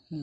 มัน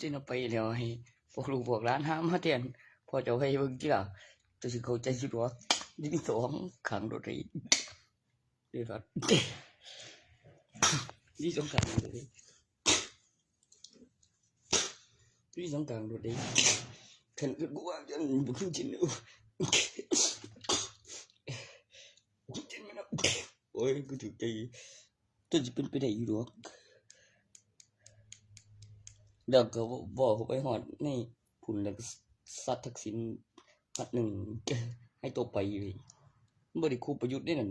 สิไปแล้วให้พวกลูกพวกหลานหามาแทนพอจะให้เบิ่งติล่ะจะสิเข้าใจสิบ่ดิน2ขังรถนี่เด้อครับนี่2ขังรถนี่นี่2ขังรถนี่คันกูว่าจังบ่คือจินจินมันโอ้ยกูถูกใจตัวสิเป็นไปได้อยู่ดอกเดี๋ยวก็บอกเขาไปฮอดในพุ่นแล้วก็สัตว์ทักษิณพัดหนึ่งให้ตัวไปเลยบ่ได้คู่ประยุทธ์ได้นั่น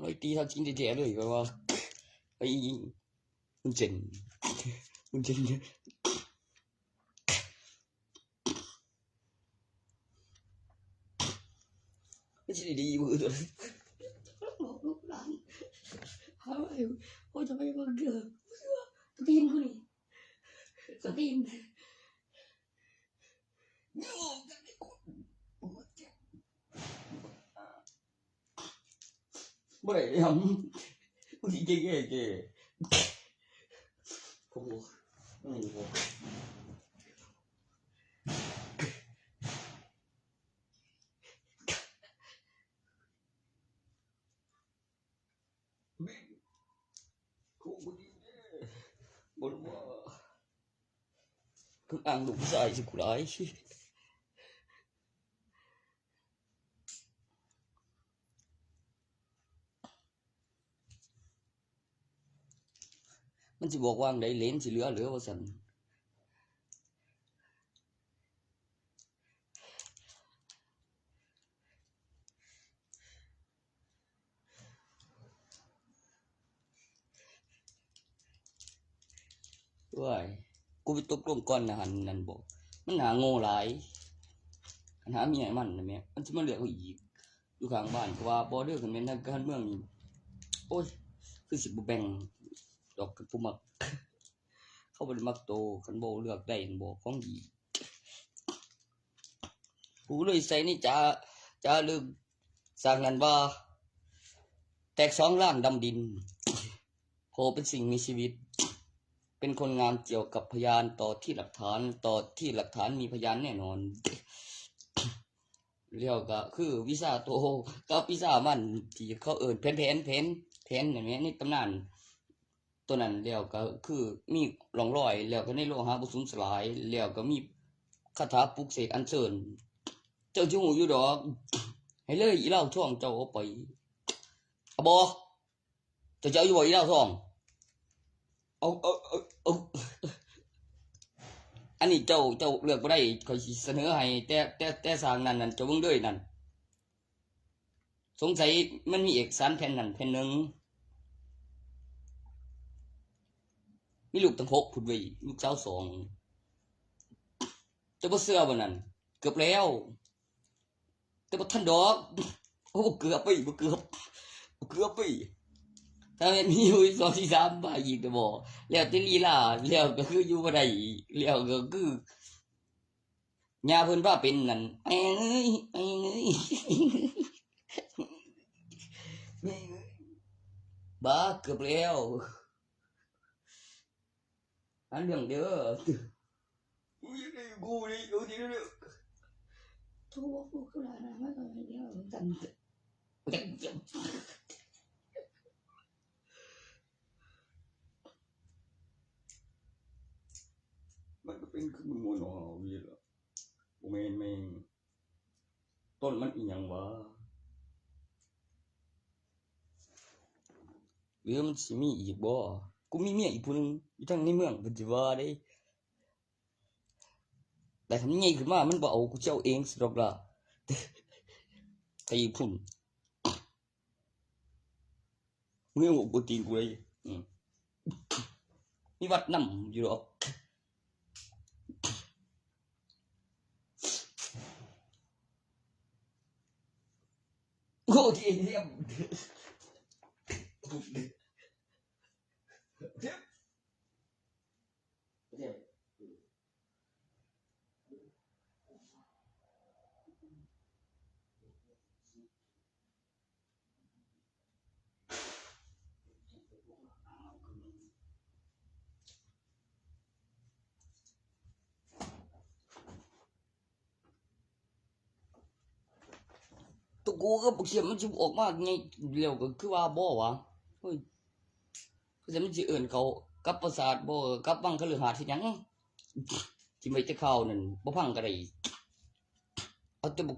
ร้อยตีทักษิณแท้ๆเลยว่าไอ้มันเจ๋งมันสิดีมือตัวบอกลูกหลานหาไว้โอ้ยทำไมบ่เด้อสตีนกูนี่สตีนบ่ได้ทำกูสิเก๋ๆผมบ่บ่รู้ว่าคืออ่างลูกชายสิกูหลายมันสิบอกว่าจั่งใดเลนสิเหลือว่าซั่นว้ายกูไปตบลงก่อนนะหั่นนั่นบ่มันหาโง่หลายคันหาเมียมันน่ะแม่มันสิมาเลือกเอาอีกอยู่ข้างบ้านก็ว่าบ่เด้อคันแม่นทางการเมืองนี่โอ้ยคือสิบ่แบ่งดอกกับผู้มักเขาบ่ได้มักโตคันบ่เลือกได้บ่ของดีกูเลยใส่นี่จะลึกสร้างนั้นว่าแตก2ล้านดำดินโพเป็นสิ่งมีชีวิตเป็นคนงามเกี่ยวกับพยานต่อที่หลักฐานมีพยานแน่นอนแล้วก็คือวิชาโตกับวิชามันที่เขาเอิ้นแผนนั่นแหละในตำนานตัวนั้นแล้วก็คือมีร่องรอยแล้วก็ในโลหะบ่สูญสลายแล้วก็มีคาถาปลุกเสกอัญเชิญเจ้าสิฮู้อยู่ดอกให้เลยอีเหล้าทองเจ้าเอาไปบ่เจ้าอยู่บ่อีเหล้าทองเอาอันนี้เจ้าเลือกบ่ได้ข้อยสิเสนอให้แต่สร้างนั้นเจ้าเบิ่งเด้อนั่นสงสัยมันมีเอกสารแผ่นนั้นแผ่นนึงมีลูกตั้ง6พุ่นเว้ยลูกสาว2เจ้าบ่เชื่อบ่นั่นเกือบแล้วแต่บ่ทันดอกโอ้เกือบไปถ้าแม่นมีอยู่2 4 3บ่อีกก็บ่แล้วแต่ลีลาแล้วก็คืออยู่บ่ได้แล้วก็คือย่าเพิ่นว่าเป็นนั่นแม่เอ้ยบ้าเกือบแล้ว อันเรื่องเด้อกูยังได้กูนี่กูที่เด้อโทรบอกกูคืออะไรไม่ก็ไม่เดียวกันมันก็เป็นคือมันมวนเอาวีล่ะบ่แม่นแม่งต้นมันอีหยังวะหรือมันสิมีอีกบ่กูมีเมียอีกผู้หนึงอยู่ทางในเมืองเพิ่นสิว่าเด้แต่ทำใหญ่ขึ้นมามันบ่เอากูสิเอาเองสิดอกล่ะไปพุ่นมึงยังบ่ตีนกูเลยมีวัดนำอยู่ดอกโอ้ที่เยี่ยมตัวกูก็บ่เสียมันสิออกมาไงเร็วก็คือว่าบ่วะเฮ้ยก็จะมันสิเอิ้นเขากับประสาทบ่กับวังคฤหาสน์เฮ็ดหยังสิไม่แต่ข่าวนั่นบ่พังก็ได้เอาแต่บุ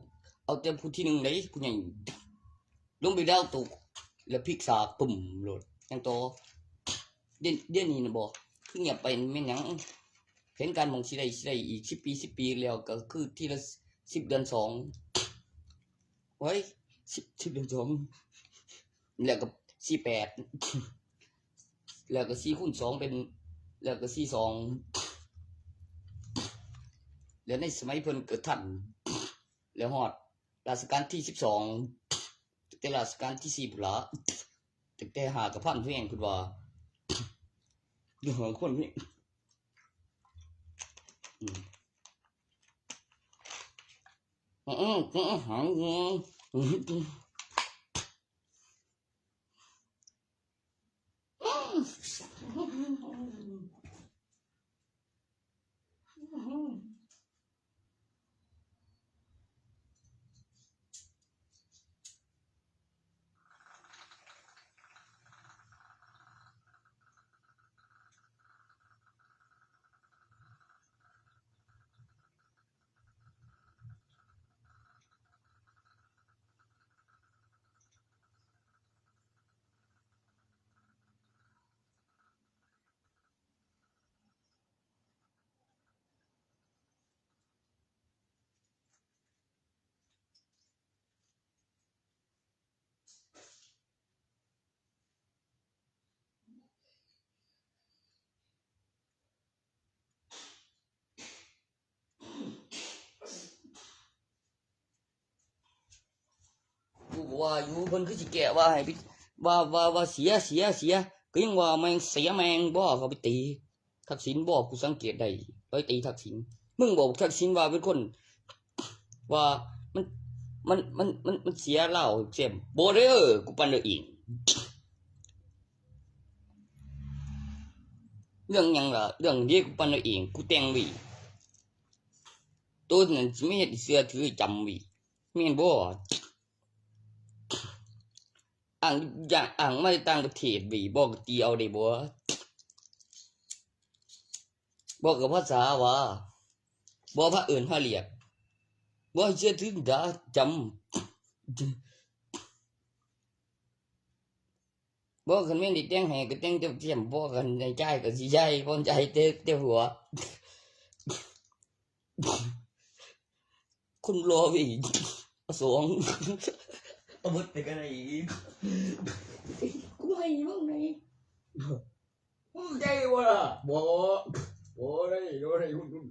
เอาแต่ผู้ที่หนึ่งได้ผู้ใหญ่ลงไปดาวตกแล้วพลิกสากปุ่มโลดยังโตเดี๋ยวนี้น่ะบ่คือเงียบไปแม่นหยังแผนการหม้องสิได้อีก10 ปีแล้วก็คือทีละ10เดือน2ไว้10เดือน2แล้วก็48แล้วก็4คูณ2เป็นแล้วก็42แล้วในสมัยเพิ่นเกิดทันแล้วฮอดรัชกาลที่12แต่รัชกาลที่4พุ่นล่ะตั้งแต่หากับพันเพียงพุ่นว่าอยู่หาคนนี่หางกูว่าอยู่เพิ่นคือสิแก้ว่าให้ไปว่าเสียก็ยังว่าแม่งเสียแม่งบ่เขาไปตีทักษิณบ่กูสังเกตได้ไปตีทักษิณมึงบอกทักษิณว่าเป็นคนว่ามันมันเสียเหล้าเจ็บบ่เด้อกูปั่นเอาเองเรื่องหยังล่ะเรื่องนี้กูปั่นเอาเองกูแต่งไว้ตัวนั้นสิไม่เฮ็ดเสือถือจำไว้แม่นบ่อ่างอย่างอ่างมาจากต่างประเทศไว้บ่ก็ตีเอาได้บ่บ่ก็ภาษาว่าบ่พระเอิ้นพระเรียกบ่ให้เชื่อถือดาจำบ่คันแม่นได้แต่งให้ก็แต่งแต่เทียมบ่คันได้จ่ายก็สิจ่ายบ่จ่ายแต่หัวคนรอไว้สองเอาหมดไปกันได้อีกกูให้มึงไงใจบ่ล่ะบ่ได้หุ่นดี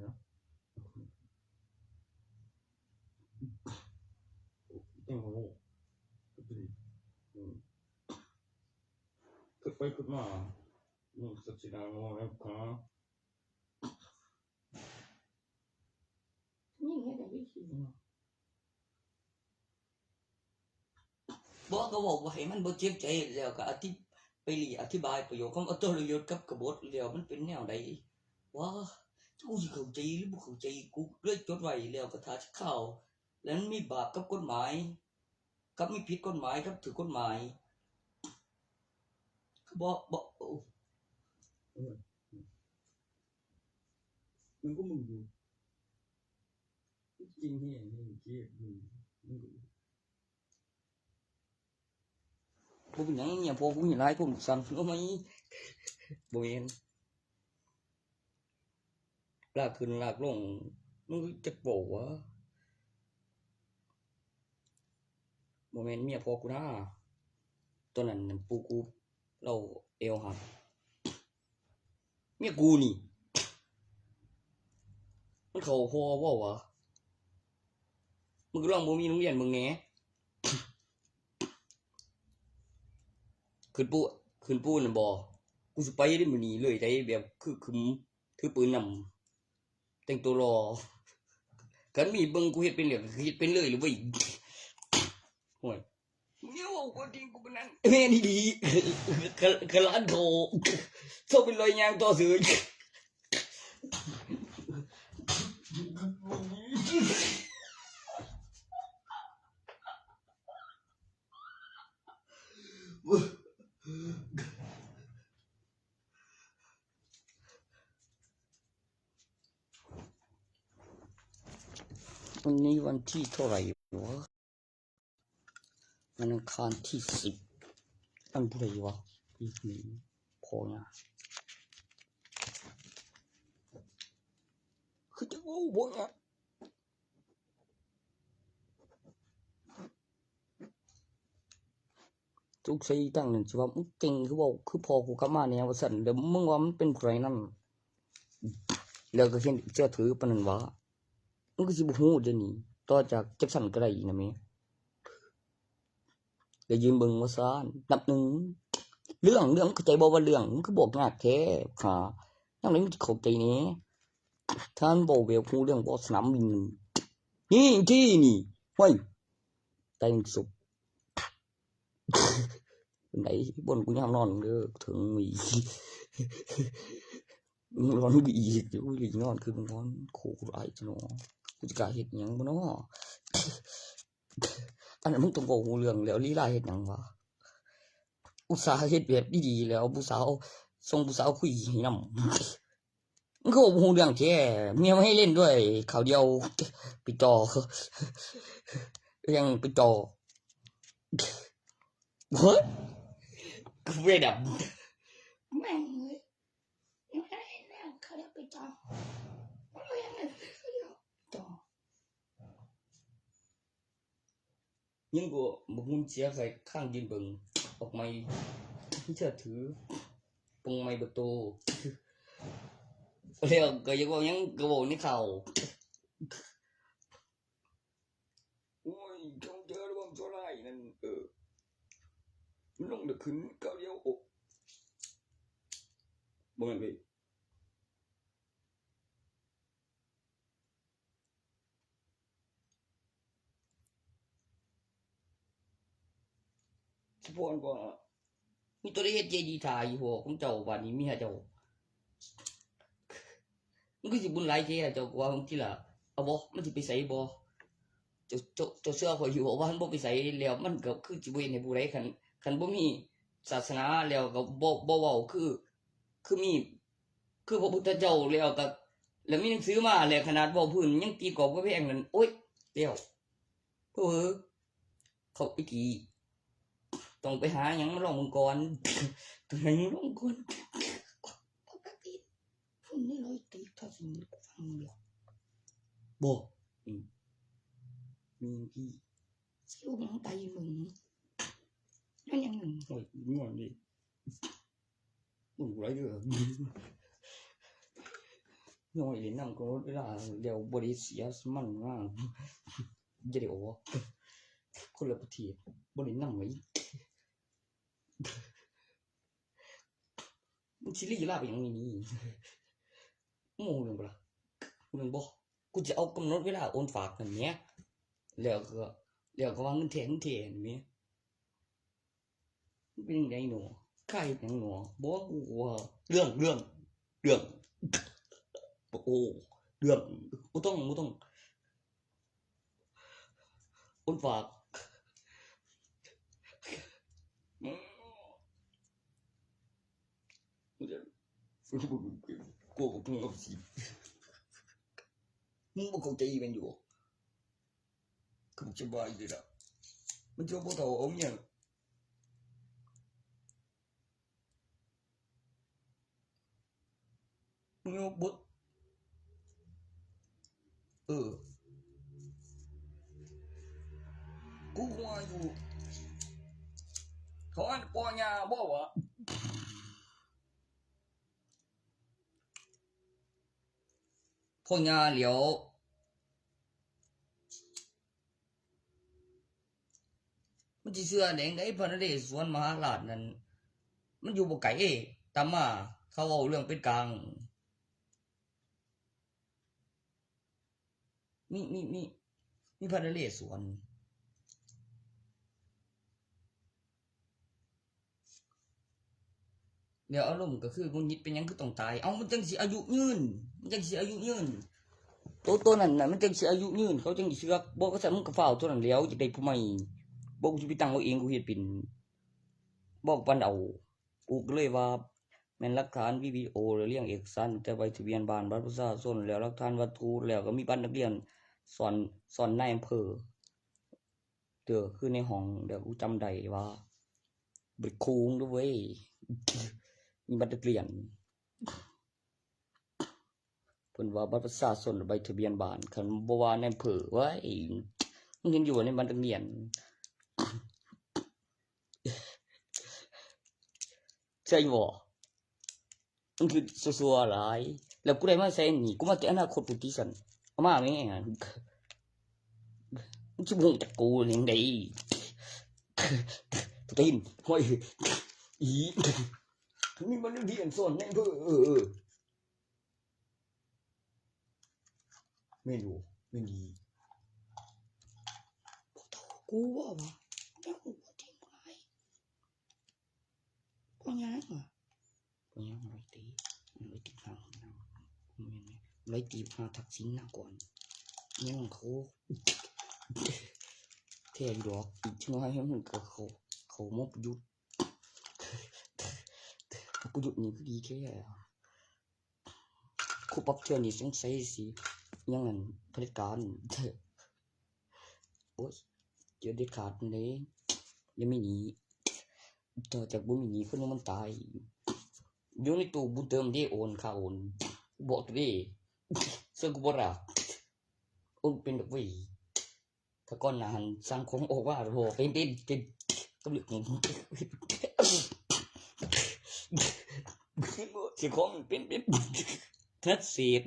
เนาะแต่งโง่ดีขึ้นไปขึ้นมามึงสักสิดาโง่แล้วค่ะนี่ไงแต่ไม่คิด ก็บอกว่าให้มันบ่เจ็บใจแล้วก็อธิบายประโยชน์ของอัตรยศกับกบฏแล้วมันเป็นแนวใดว่ากูสิเข้าใจหรือบ่เข้าใจกูเลยจดไว้แล้วก็ถ้าสิเข้าแล้วมันมีบาปกับกฎหมายกับมีผิดกฎหมายกับถือกฎหมายบ่มันก็มึงอยู่จริงที่อย่างนี้เจ็บมึงบ่เป็นหยังเนี่ยพอกูเห็นหลายผมสั่นรู้ไหมบ่เห็นลากขึ้นลากลงมึงจะบอกว่าบ่แม่นเมียพอกูนะตอนนั้นปู่กูเราเอวหักเมียกูนี่มันเข้าพอบ่วะมึงก็ลองบ่มีโรงเรียนมึงแหน่ขึ้นปูนั่นบ่กูสิไปได้มื้อนี้เลยได้แบบคือคึมถือปืนนำแต่งตัวรอคันมีเบิ่งกูเฮ็ดเป็นแล้วก็เฮ็ดเป็นเลยเว้ยโอ้ยเนี่ยว่ากูจริงกูเป็นนั้นแม่นี่ดีกะล้านโทโซเป็นรอยยางต่อซื้อวันนี้วันที่เท่าไหร่วะวันอังคารที่10อันผู้ใดวะอีกนี้พอนะคือจะว่าบ่เนี่ยทุกสิ่งตั้งนึงสิว่ามึงเก่งคือบ่คือพอกูกลับมาเนี่ยว่าซั่นเดี๋ยวมึงว่ามันเป็นผู้ใดนั่นแล้วก็เห็นเชื่อถือปานนั้นว่ามึงก็สิบ่ฮู้เดี๋ยวนี้ต่อจากจักซั่นก็ได้อีกนะแม่ก็ยืนเบิ่งว่าซ่านนับหนึ่งเรื่องเข้าใจบ่ว่าเรื่องมันคือบอกยากแท้ค่ะยังไงมึงสิเข้าใจแหน่ท่านบ่เวลฮู้เรื่องบ่สนามบินนี่ที่นี่ห้วยแต่งสุบเป็นไหนบนกูยามนอนเด้อถึงมีร้อนกูอีกอยู่หลีนอนคือมันร้อนโคตรหลายจังเนาะกูจะกล้าเฮ็ดหยังบ่เนาะอันนั้นมึงต้องบอกฮู้เรื่องแล้วลีลาเฮ็ดหยังวะอุตส่าห์เฮ็ดแบบดีๆแล้วผู้สาวส่งผู้สาวคุยให้นำมันก็บ่ฮู้เรื่องแท้เมียมาให้เล่นด้วยข่าวเดียวปิดจอยังปิดจอเฮ้ยกูเวดับแม่งเลยยังไม่ได้แล้วเขาเรียกปิดจอยังกูบ่มุนเสียใส่ข้างยืนเบิ่งออกไม้ที่เชื่อถือปงไม้ประตูแล้วก็ยังว่ายังก็บอกนี่เขาโอ้ยจงเจอระวังชั่วร้ายนั่นมันลงเดือขึ้นเก้าเดียวอกบ่แม่นเลยสิพรก็มีตัวได้เฮ็ดเจดีย์ถ่ายอยู่หัวของเจ้าบัดนี้มีหาเจ้ามันก็สิบุญหลายเท่เจ้าว่าบางทีล่ะเอาบ่มันสิไปไสบ่เจ้าเชื่อข่อยอยู่ว่ามันบ่ไปไสแล้วมันก็คือสิบ่เฮ็ดให้ผู้ใดคันบ่มีศาสนาแล้วก็บ่เว้าคือมีคือพระพุทธเจ้าแล้วมีหนังสือมาแล้วขนาดเว้าพื้นยังตีกรอบกำแพงนั่นโอ๊ยแล้วเพ้อเขาไปกี่ต้องไปหาหยังมาลองมึงก่อนต้องหาหยังลองก่อนปกติผมนี่ร้อยตีถ้าสิฟังเดียวบ่มีพี่สิลูกน้องไปมึงนั่นยังหนึ่งโอ้ยงอนดิมึงไรเด้อน้อยนำก็เวลาเดี๋ยวบ่ได้เสียมันมากจะได้โอ้คนละประเทศบ่ได้นำไว้มันสิลีลาไปอย่างนี้โมนึงบ่ล่ะนึงบ่กูจะเอากำหนดเวลาโอนฝากนั่นแหมแล้วก็ว่าเงินแท้นี่ เป็นยังไงหนูใครยังหนูบอกว่าเรื่องโอ้เรื่องไม่ต้องคนฝากกูกับมึงเอาสิมึงบ่เข้าใจมันอยู่คือมึงจะบ้าอยู่ละมันจะบ่เท่าเอาเนี่ยมึงเอาบ่เออกูว่าอยู่เขาอันปอยาบ่วะพ่อยาเหลียวมันสิเชื่อแดงไดพระนเรศวรมหาราชนั่นมันอยู่บ่ไกลตามมาเขาเอาเรื่องเป็นกลางมีพระนเรศวรเดี๋ยวอารมณ์ก็คือมึงยิดเป็นหยังคือต้องตายเอามันจังสิอายุยืนมันจังสิอายุยืนตัวนั้นน่ะมันจังสิอายุยืนเขาจังสิเชื่อบ่ก็สั่นมึงก็ฟ้าวตัวนั้นแล้วจะได้ผู้ใหม่บ่กูสิไปตั้งเอาเองกูเฮ็ดเป็นบอกปันเอากูก็เลยว่าแม่นหลักฐานวิดีโอหรือเรื่องเอกสารแต่ใบทะเบียนบ้านบัตรประชาชนแล้วหลักฐานวัตถุแล้วก็มีบัตรนักเรียนสอนนายอำเภอเด้อคือในห้องเดี๋ยวกูจำได้ว่าบิดคูงด้วยเว้ยมีบัตรนักเรียนเพิ่นว่าบัตรประชาชนใบทะเบียนบ้านคันบ่ว่าในอำเภอไว้มึงเห็นอยู่ในบัตรนักเรียนใช่บ่มันคือซัวๆหลายแล้วกูได้มาใส่นี่กูมาแต่อนาคตกูที่สั่นเอามาแม่งมึงสิบ่ฮู้จักกูนี่ได้ตีนห้อยอีมีบัตรนักเรียนสอนในอำเภอไม่รู้ไม่ดีกูว่าวะแล้วกูว่าทิ้งไว้ปัญญาอ่ะปัญญาไรตีข้างไรตีพาทักษิณนะก่อนเนี่ยเขาแทงดอกอีกช่วงให้มันกับเขามบยุดกูหยุดนี่ก็ดีแค่คู่ปั๊บเทื่อนี่สงสัยสิยังนั่นผลิตการโอ้ยเจอเด็ดขาดเลยยังไม่หนีต่อจากบุญหนีคนนึงมันตายอยู่ในตู้บุญเติมได้โอนค่าโอนบอกตัวดิเสื้อกูบอกอะโอนเป็นแบบวิถ้าก่อนหน้าหันสังคมโอ้ว่าโหเป็นก็เรื่องของสิของเป็นทัดเสียบ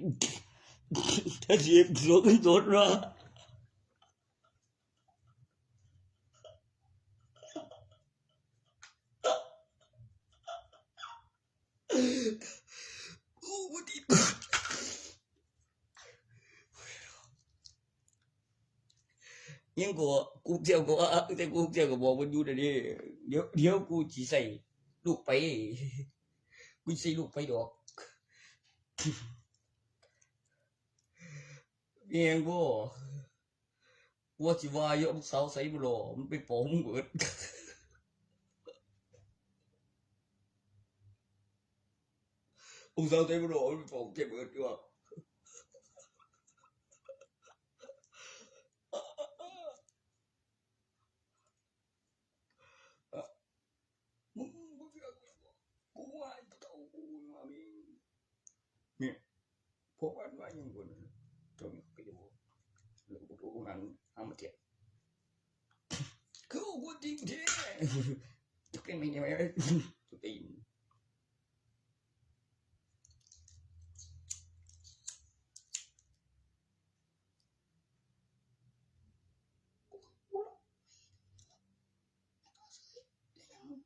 โดนละโอ้ดียังกูเจ้าก็แต่กูเจ้าก็บอกมันอยู่เดี๋ยวเดี๋ยวกูจีใส่ลูกไปกูใส่ลูกไปดอกยังกูว่าสิว่าเยอะลูกสาวใส่บุหรี่มันไปปองเบิดลูกสาวใส่บุหรี่มันไปปองเจ็บเบิดด้วยมึงกูว่าเต่ากูมามีเนี่ยพวกวันว่ายังคนจนไปดูหรือกูนั่นเอามาเจ็บคือกูจริงแท้จะเป็นยังไงตัวตีน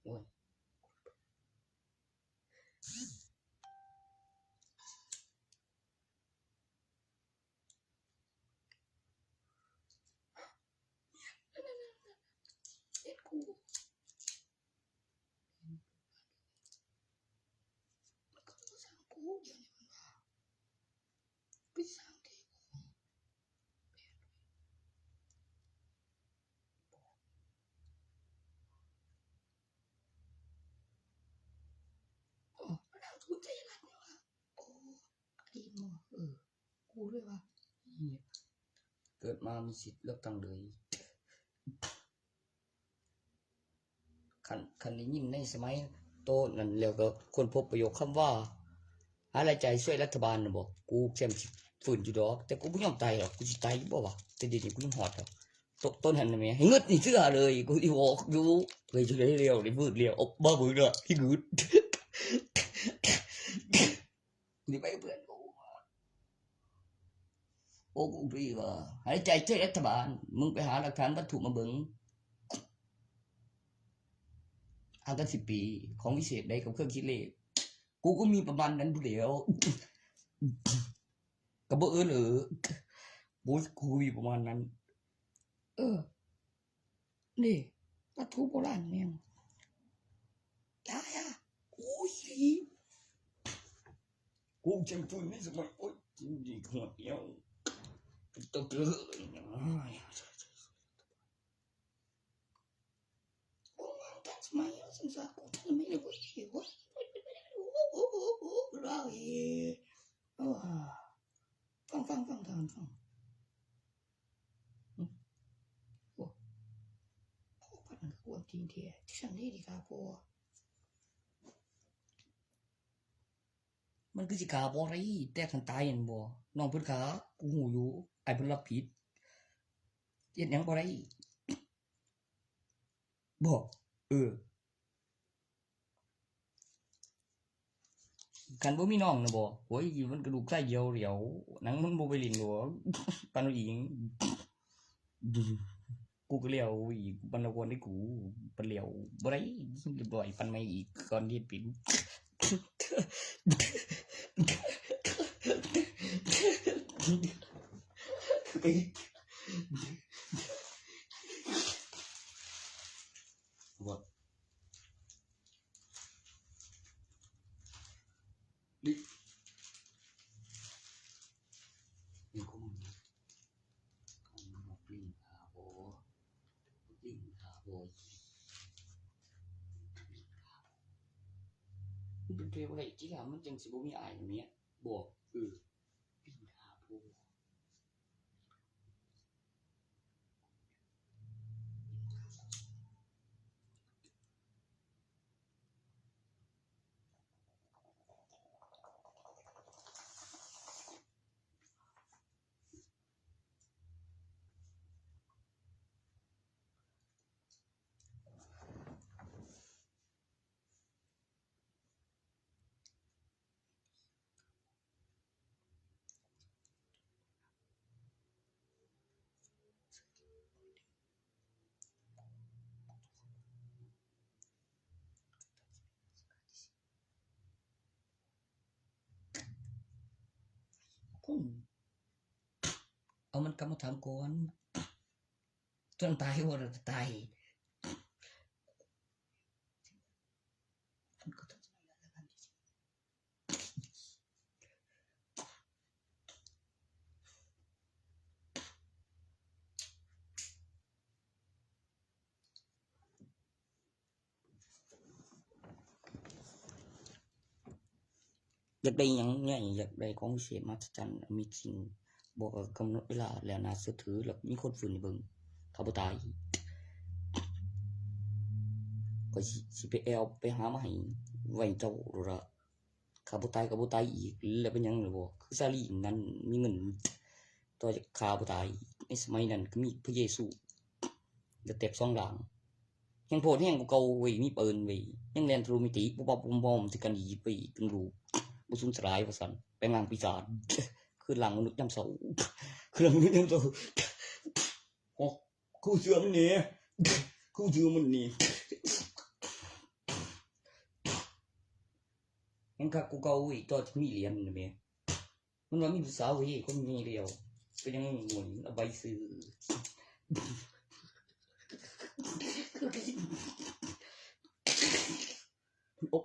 โอ้ยกู กูด้วยว่ะเกิดมามีสิทธิ์เลือกตั้งเลยคันนี้ยินในสมัยโตนั่นแล้วก็คนพบประโยคคำว่าหารายใจช่วยรัฐบาลนะบอกกูแค่ฝืนอยู่ดอกแต่กูไม่ยอมตายหรอกกูจะตายบ่วะแต่เดี๋ยวนี้กูยังหอดหรอกต้นหันนะแม่ให้เงืดนี่เชื่อเลยกูอีบอกอยู่เลยจะได้เร็วได้มืดเร็วบ้ามือเด้อที่งืดนี่ไปเพื่อนกูโอ้กูดีว่าหายใจช่วยรัฐบาลมึงไปหาหลักฐานวัตถุมาเบิ่งห่างกัน10 ปีของวิเศษใดกับเครื่องคิดเลขกูก็มีประมาณนั้นผู้เดียวกับบ่หรือกูมีประมาณนั้นนี่วัตถุโบราณเนี่ยยาโอ้ยกูจะฟื้นในสมัยโอ้ยจริงดีหัวเดียวต้องเจอสมัยสังสารกูทำไมไม่รู้สิวะเราฟังทางฟังพ่อพันกวนทีเดียที่ฉันนี่ดีกาพ่อมันคือสิขาบ่ไรแต่คันตายยันบ่น้องเพิ่นขากูหูอยู่ไอ้เพิ่นรับผิดเฮ็ดหยังบ่ได้บ่คันบ่มีน้องนะบ่โอ้ยมันกระดูกไส้เหี่ยวเหลียวหนังมันบ่ไปลิ้นหรอกปานอีหญิงกูก็เลี้ยวอีกปานวนให้กูปานเลี้ยวบ่ได้เรียบร้อยปานไม่อีกก่อนเฮ็ดเป็นบ่ดินี่กูมันปลิ้งขาบ่ปลิ้งขาบ่มันเป็นเทวอะไรจิล่ะมันจังสิบ่มีอายแบบนี้บ่ปลิ้งขาบ่เอามันกลับมาถามก่อนจนตายบ่ได้ตายอยากได้หยังเนี่ยอยากได้ของพิเศษมหัศจรรย์มีจริงบอกว่ากำหนดเวลาแล้วน่าเชื่อถือแล้วมีคนฟื้นให้เบิ่งเขาบ่ตายก็สิไปแอวไปหามาให้ไว้เจ้าล่ะเขาบ่ตายก็บ่ตายอีกแล้วเป็นหยังล่ะบ่คือซาลีนั้นมีเงินต่อจากฆ่าบ่ตายในสมัยนั้นก็มีพระเยซูแล้วเต็บ2ด่างแห่งโพดแห่งกว่าเก่าเว้ยมีปืนเว้ยยังแล่นทะลุมิติปุ๊บปั๊บปุ๊บปั๊บสิกันอีกไปเป็นรูปบ่สูญสลายว่าซั่นแปลงร่างปีศาจคือหลังมนุษย์ยามเช้าคือหลังมนุษย์ยามเช้าโอ้กูเชื่อมันนี่กูเชื่อมันนี่ยังคักกูเก่าอีกตอนที่มีเหรียญนะแม่มันว่ามีผู้สาวเว้ยคนมีเดียวก็ยังหมุนเอาใบซื้อโอ๊ะ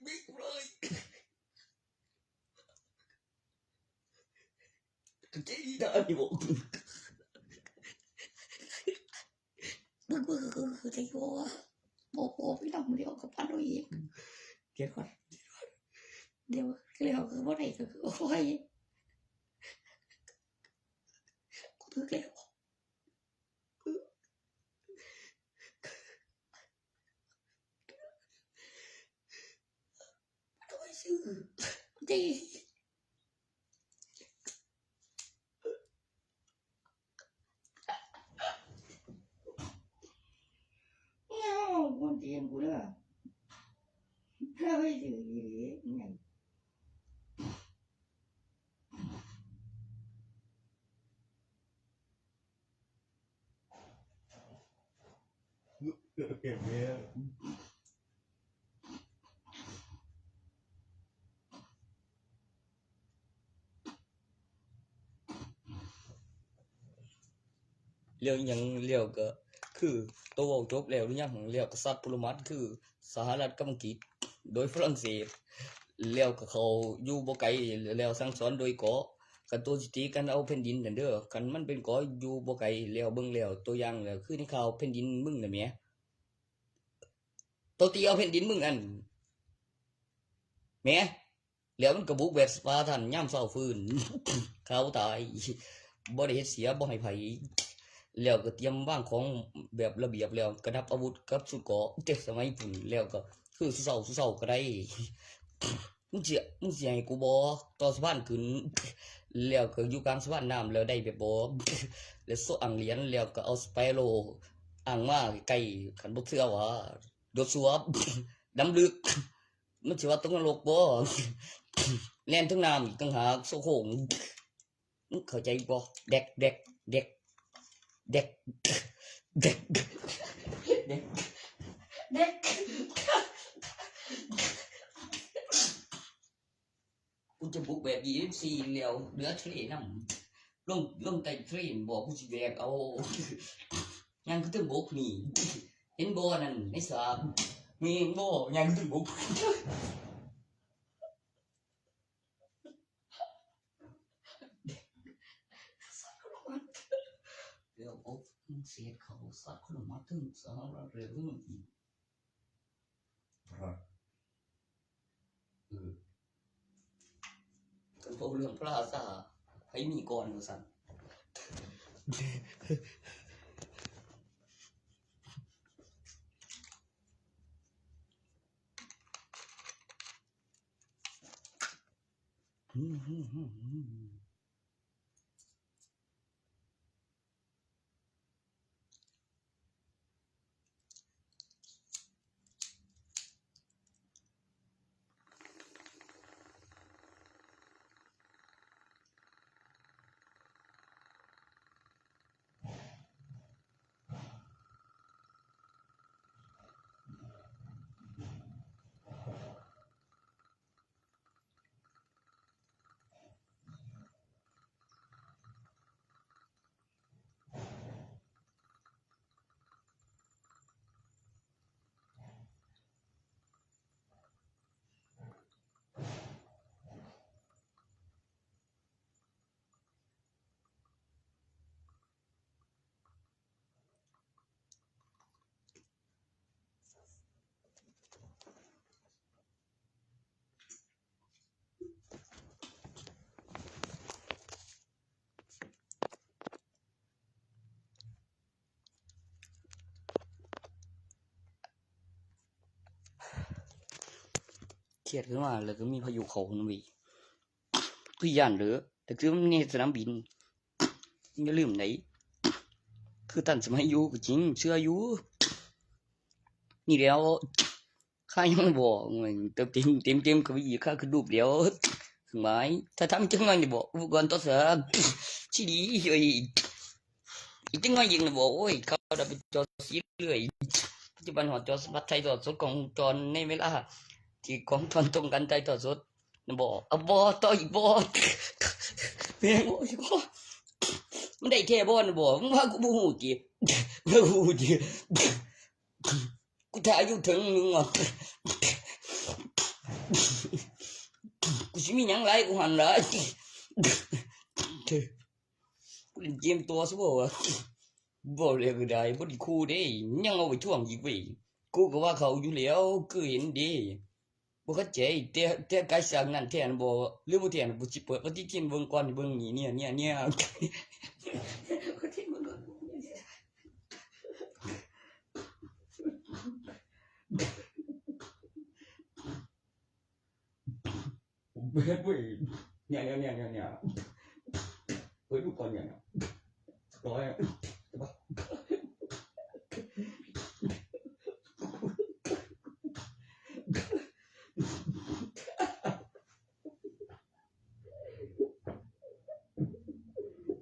บิ๊กเลยเจ๊ได้ดิบอกบึกใจโย่โอ้ โปพี่น้องเดียวกับพันเอาเองเดี๋ยวก่อนเดี๋ยวแล้วคือบ่ได้ก็คือโอ้ยกูถึกแล้วเอาไว้ซื้อดีคนเตียงกูเด้อถ้าไปซื้อดีๆนั่นเก็บเนี่ยเรื่องหยังแล้วก็คือตัวเว้าจบแล้วหรือยังแล้วก็สัตว์ปรมัตถ์คือสหรัฐกับอังกฤษโดยฝรั่งเศสแล้วก็เขาอยู่บ่ไกลแล้วสั่งสอนโดยเกาะกันตัวสิตีกันเอาแผ่นดินนั่นเด้อกันมันเป็นเกาะอยู่บ่ไกลแล้วเบิ่งแล้วตัวอย่างแล้วคือในข่าวแผ่นดินมึงน่ะแหมตัวตีเอาแผ่นดินมึงอันแหมแล้วมันก็บุกแบบสปาร์ตันยามเช้าฟื้น เขาตายบ่ได้เฮ็ดเสียบ่ให้ไผแล้วก็เตรียมวางของแบบระเบียบแล้วกระดับอาวุธกับชุดเกราะแต่สมัยพุ่นแล้วก็คือสุเซาก็ได้ มึงสิให้กูบ่ต่อสะพานขึ้นแล้วก็อยู่กลางสะพานน้ำแล้วได้แบบบ่ แล้วโซอังเหรียญแล้วก็เอาสไปโรอ่างมาใกล้คันบ่เชื่อว่าโดดสวบ ดำลึก มันสิว่าตกนรกบ่ แล่นถึงน้ำอีกต่างหากโซโคงมึงเข้าใจบ่เด็กเด็กเด็กเด็กเด็กเด็กเด็กกูจะบุกแบบ24แล้วเหลือทะเลน้ำลงใต้ทะเลบ่กูสิแบกเอา ยังคือถึงบกนี่เห็นบ่นั่นในสระมีบ่ยังถึงบก เดี๋ยวเอาเศษเขาสัตว์คนมาถึงสหรัฐเร็วมันอีกกันพวกเรื่องพระอาสาให้มีก่อนว่าซั่นเครียดขึ้นมาแล้วก็มีพายุเข้านำอีกคือย่านเด้อแต่คือมันในสนามบินอย่าลืมไหนคือท่านสมัยอยู่ก็จริงเชื่ออยู่นี่แล้วข้ายังบอกเต็มก็อีกข้าคือรูปเดียวถึงหมายถ้าทำจังไงนี่บอกอุปกรณ์ต่อเสือสิดีเฮ้ยอีกจังไงยิงน่ะบอกโอ้ยเขาได้ไปจอสีเรื่อยปัจจุบันหอจอสมัครไทยทอดสดของจรในเวลาที่ของทอนตรงกันไทยทอดสดน่ะบอกเอาบ่ต่ออีกบ่แม่งโอ้ยบ่มันได้แค่บ่น่ะบ่มึงว่ากูบ่ฮู้ติบ่ฮู้ติกูถ้าอายุถึงมึงอ่ะกูสิมีหยังหลายกูหันหลายกูเล่นเกมตัวซะบ่วะบ่เลยก็ได้บ่ได้คู่เด้ยังเอาไปท่วงอีกเว้ย กูก็ว่าเขาอยู่แล้วคือเห็นดีบ่เข้าใจแต่ไกลสักนั้นแท้นบ่หรือบ่แท้นบ่สิเปิดปฏิทินเบิ่งก่อนเบิ่งนี่เนี่ย คนที่มึงก็ เว้ยเว้ยเนี่ยเฮ้ยดูก่อนเนี่ยร้อย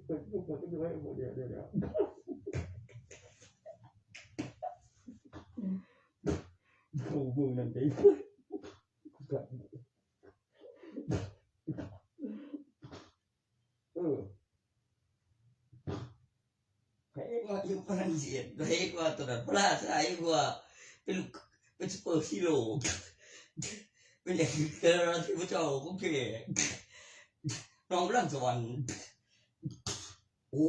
เดี๋ยวโอ้มึงนั่นดิเฮ้ยว่าอยู่ฝรั่งเศสเฮ้ยว่าตอนนั้นพลาดใช่ว่าเป็นซุปเปอร์ฮีโร่เป็นอย่างเกิดที่พระเจ้าก็เก่งน้องร่างสวรรค์โอ้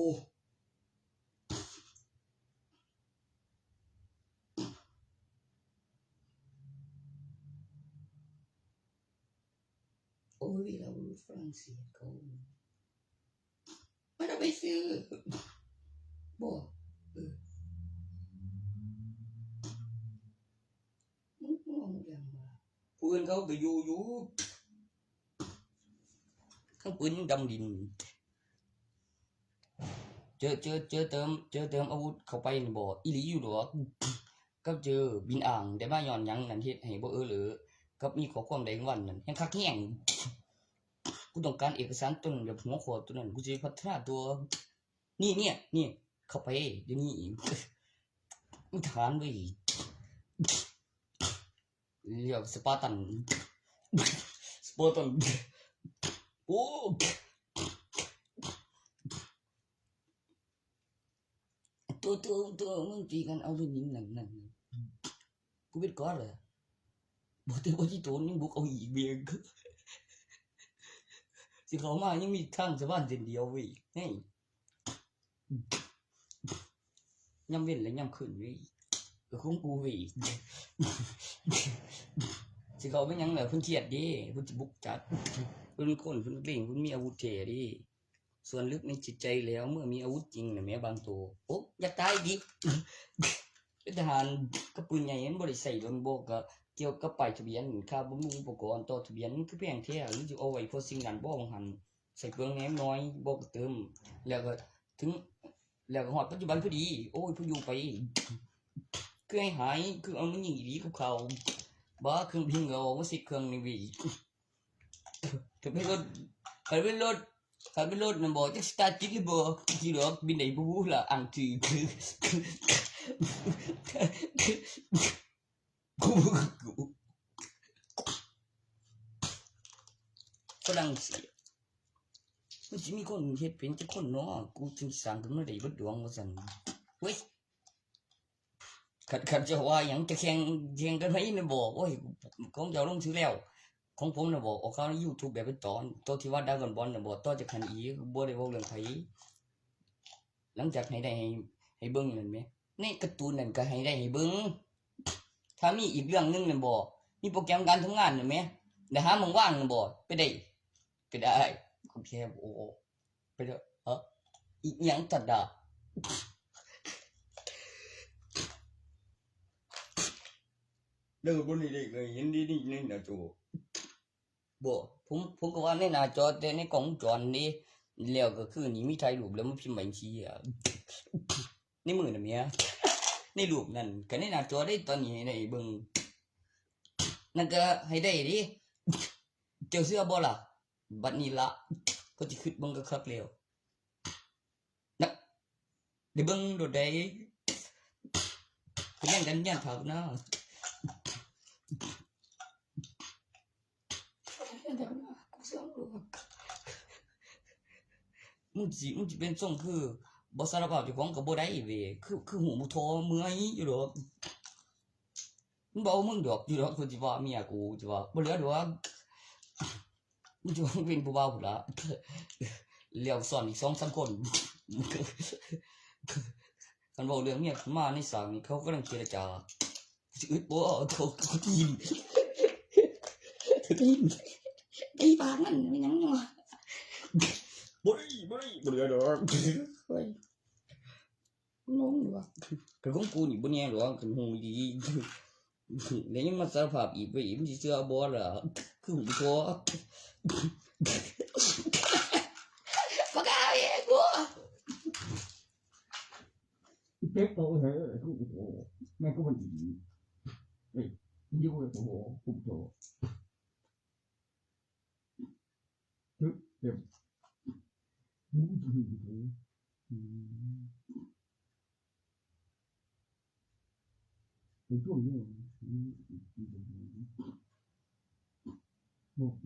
โอ้ยเราฝรั่งเศสเขาไม่ได้ไปซื้อบ่มึงมองอย่างว่าปืนเขาไปอยู่ข้างปืนยังดำดินเจอเติมอาวุธเข้าไปนี่บ่อีหลีอยู่หรอก็เจอบินอ่างแต่ว่าย้อนหยังนั่นเฮ็ดให้บ่หรือกับมีข้อความใดของวันนั่นแฮงคักแฮงกูต้องการเอกสารต้นแบบหัวข้อตัวนั้นกูจะพัฒนาตัวนี่เข้าไปเดี๋ยวนี้มึงฐานเว้ยเรียกสปาร์ตันโอ้ตัวมึงตีกันเอาตัวนี้นั่นกูbiết có rồi bộ tiêu có chỉ tốn nhưng bộ không ý biệt thìเขามายังมีทางสะพานเส้นเดียวเว้ยนี่ย่ำเว้นและย่ำขึ้นเว้ยก็คงกูเว้ยสิเขาเป็นยังไงเพิ่นเครียดดิเพิ่นสิบุกจัดเพิ่นคนเพิ่นเก่งเพิ่นมีอาวุธเท่ดิส่วนลึกในจิตใจแล้วเมื่อมีอาวุธจริงน่ะแม้บางตัวโอ๊อยากตายดิเป็นทหารกับปืนใหญ่นั้นบ่ได้ใส่โดนโบกก็เกี่ยวกับป้ายทะเบียนค่าบำรุงอุปกรณ์ต่อทะเบียนคือแพงแท้หรือสิเอาไว้เพราะสิ่งนั้นบ่หันใส่เปลืองแหนมน้อยบ่ก็เติมแล้วก็ถึงแล้วก็ฮอดปัจจุบันพอดีโอ้ยพออยู่ไปคือให้หายคือเอามันยิงอีหลีกับเขาบ่เครื่องบินก็ว่าสิเครื่องนี่วิถ้าเป็นรถนั่นบ่จะสตาร์ทติดหรือบ่ที่ดอกบินได้บ่ฮู้ล่ะอังถือกูฝรั่งเศสมันสิมีคนเฮ็ดเป็นจักคนเนาะกูจึงสร้างขึ้นมาได้เบิดดวงว่าซั่นเว้ยขัดจะว่าหยังจะแข่งกันไว้น่ะบ่โอ้ยของเจ้าลงซื้อแล้วของผมน่ะบ่ออกข่าวใน YouTube แบบเป็นตอนตัวที่ว่าดราก้อนบอลน่ะบ่ต่อจากคันอีบ่ได้เว้าเรื่องไผหลังจากให้เบิ่งนั่นแหมในการ์ตูนนั่นก็ให้ได้ให้เบิ่งถ้ามีอีกเรื่องนึงนั่นบ่มีโปรแกรมการทำงานนั่นแหมได้หาหม้องว่างนั่นบ่ไปได้โอเคโอ้ไปเด้ออีหยังตัดดาเด้อบ่นี่ได้เคยเห็นดีนี่นะจูบ่ผมก็ว่าในหน้าจอแต่ในกล้องวงจรนี่แล้วก็คือนี่มีถ่ายรูปแล้วมันพิมพ์บัญชีอ่ะในมือน่ะเมียในรูปนั่นก็ในหน้าจอได้ตอนนี้ให้ได้เบิ่งนั่นก็ให้ได้ดิเจ้าเสื้อบ่ล่ะบัดนี้ละก็สิคิดเบิ่งก็คักแล้วนะได้เบิ่งโดดได้ก็ยังกันยันถากนะมึงสิเป็นทรงคือบ่สารภาพเจ้าของก็บ่ได้เว้ยคือหูบ่ทอเมื่อยอยู่ดอกมึงบ่เอามึงดอกอยู่ดอกคือสิว่าเมียกูสิว่าบ่เหลือดอกมึงจะว่าเป็นผู้บ่าวพุ่นล่ะแล้วซ้อนอีก 2-3 คนคันเว้าเรื่องเมียขึ้นมาในศาลนี่เขากำลังเจรจา สิอึดบ่เขาทีม ไอ้ปากมันเป็นหยังวะ บ่ได้ดอก เฮ้ยงงอยู่วะ คือของกูนี่บ่แน่หรอกคือฮู้ดี แล้วยังมาสารภาพอีกไปอีกมันสิเชื่อบ่ล่ะคือหูท้อ ปากกาเองกู เจ็บตัวเหรอโอ้โหแม่ก็มันดีเอ้ยยิ้วเลยโอ้โหปุ๊บโตทึบเจ็บเป็นช่วงนี้โอ้โห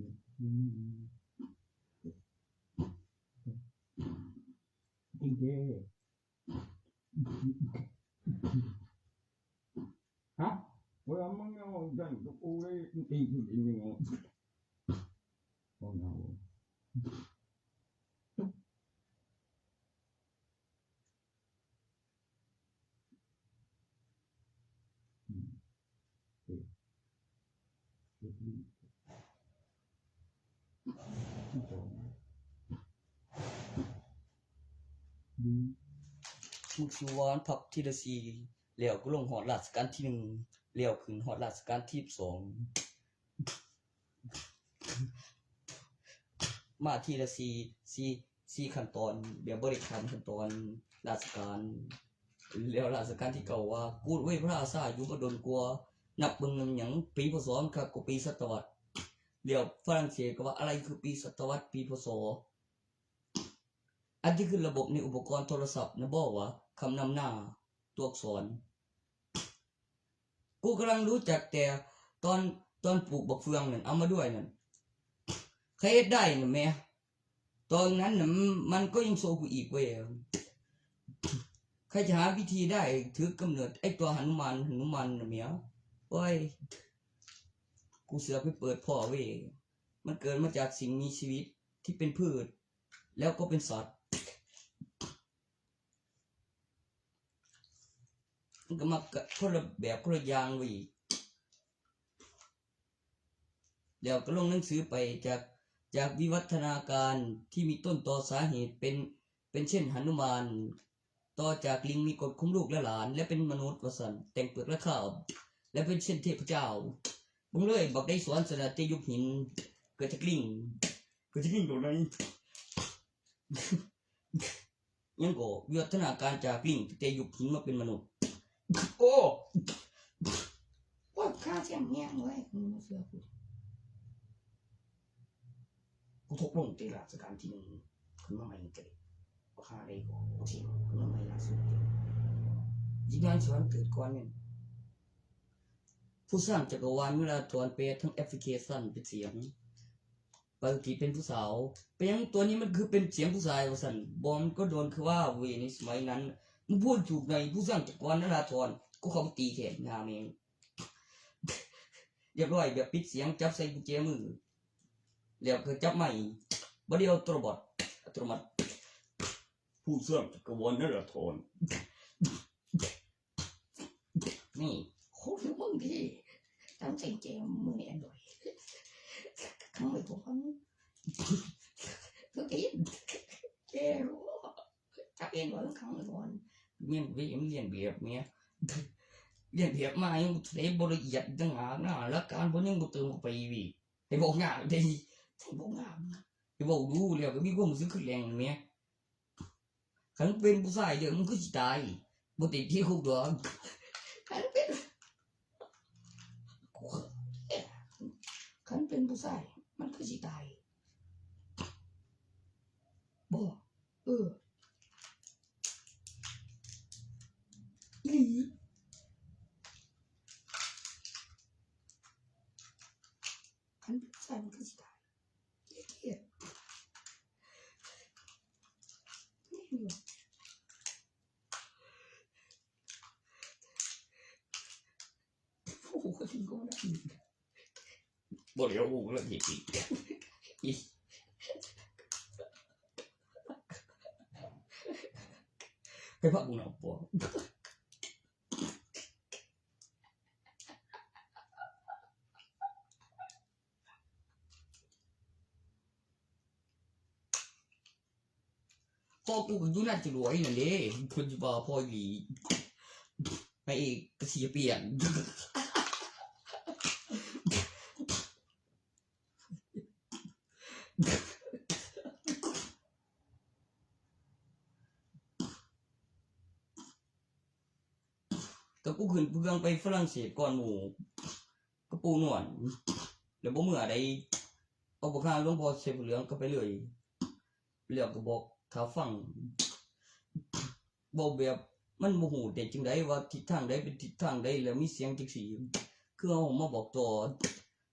จริงเจ้ฮะเวลามึงเอาดันกับกูเลยตีกูอีกหนึ่งโอ้โหมึงสิวานพับทีละ4แล้วก็ลงฮอดราชการที่1แล้วขึ้นฮอดราชการที่2มาทีละ4ขั้นตอนแบบบ่ได้ขั้นตอนราชการแล้วราชการที่เก่าว่ากูดไว้พระอาสาอยู่บ่ดนกว่านับเบิ่งนำหยังปีพศครับก็ปีศตวรรษเดี๋ยวฝรั่งเศสก็ว่าอะไรคือปีศตวรรษปีพศอันที่คือระบบในอุปกรณ์โทรศัพท์นะบอกว่าคำนำหน้าตัวอักษรกูกำลังรู้จักแต่ตอนปลูกบักเฟืองนั่นเอามาด้วยนั่นใครเฮ็ดได้น่ะแม่ตอนนั้นน่ะมันก็ยังโซกูอีกเว้ยใครจะหาวิธีได้ถือกำเนิดไอ้ตัวหนุมานน่ะแม่โอ้ยกูเสือกไปเปิดพ่อเว้ยมันเกิดมาจากสิ่งมีชีวิตที่เป็นพืชแล้วก็เป็นสัตว์มันก็มาคนละแบบคนละอย่างเว้ยเดี๋ยวก็ลงหนังสือไปจากวิวัฒนาการที่มีต้นตอสาเหตุเป็นเช่นหนุมานต่อจากลิงมีกฎคุ้มลูกและหลานและเป็นมนุษย์วสันแต่งเปลือกและข้าวและเป็นเช่นเทพเจ้ามึงเลยบอกได้สวนสนาเตยุคหินเกิดจากลิงตรงไหนยังก็วิวัฒนาการจากลิงเตยุคหินมาเป็นมนุษย์โอ้ ว่าข้าเสียงแง่งไว้มึงมาเสือกู กูทกลงเตราชการที่1ขึ้นมาใหม่กันเลยว่าข้าได้ก็โอเคขึ้นมาใหม่ล่าสุดยิ่งงานสวนเกิดก่อนเนี่ยผู้สร้างจักรวาลเวลาถอนเปทั้งแอปพลิเคชันเป็นเสียงปกติเป็นผู้สาวเป็นยังตัวนี้มันคือเป็นเสียงผู้ชายว่าสันบอมก็โดนคือว่าเวในสมัยนั้นมึงพูดถูกในผู้สร้างจักรวาลนราธรก็เขาตีแขนงามเองเรียบร้อยแบบปิดเสียงจับใส่กุญแจมือแล้วก็จับใหม่บ่เดียวอัตโนมัติผู้สร้างจักรวาลนราธรนี่ โคตรมึงดีทำเสียงเจมมือเนี่ยด้วยข้างไม่ถูกคนตัวกินเจ้รู้จับเองก่อนข้างก่อน เมียนเวียนเรียนแบบเมียเรียนแบบมายังเทบละเอียดต่างหากนะแล้วการพวกยังบ่เติมเข้าไปอีกไอ้บอกงานได้ ใส่บงงาม ไอ้บอกดูแล้วก็มีความรู้สึกขึ้นแรงเมียคันเป็นผู้ชายเดี๋ยวมันก็สิตายบ่ติดที่คุกดอก ขันเป็นขันเป็นผู้ชายมันคือสิตายบ่อีหลีขันเป็นผู้ชายมันคือสิตายเหี้ยนี่โอ้โหถึงก็ได้ บ่เดี๋ยวกูละเอียดอีกไปพักกูหน่อยปอ ก็กูก็อยู่น่าจะรวยนั่นเด้คนจะบอกพอหลีไปเอกก็เสียเปลี่ยนก็กูขึ้นเพื่องไปฝรั่งเศสก่อนหมู่ก็ปูหนวดแล้วบ่เมื่อใดเอาบ่ข้างหลวงพ่อเสพเหลืองก็ไปเลยเรื่องก็บอกเขาฟังบอกแบบมันโมโหแต่จังไดว่าทิศทางใดเป็นทิศทางใดแล้วมีเสียงจังซี่คือเอามาบอกต่อ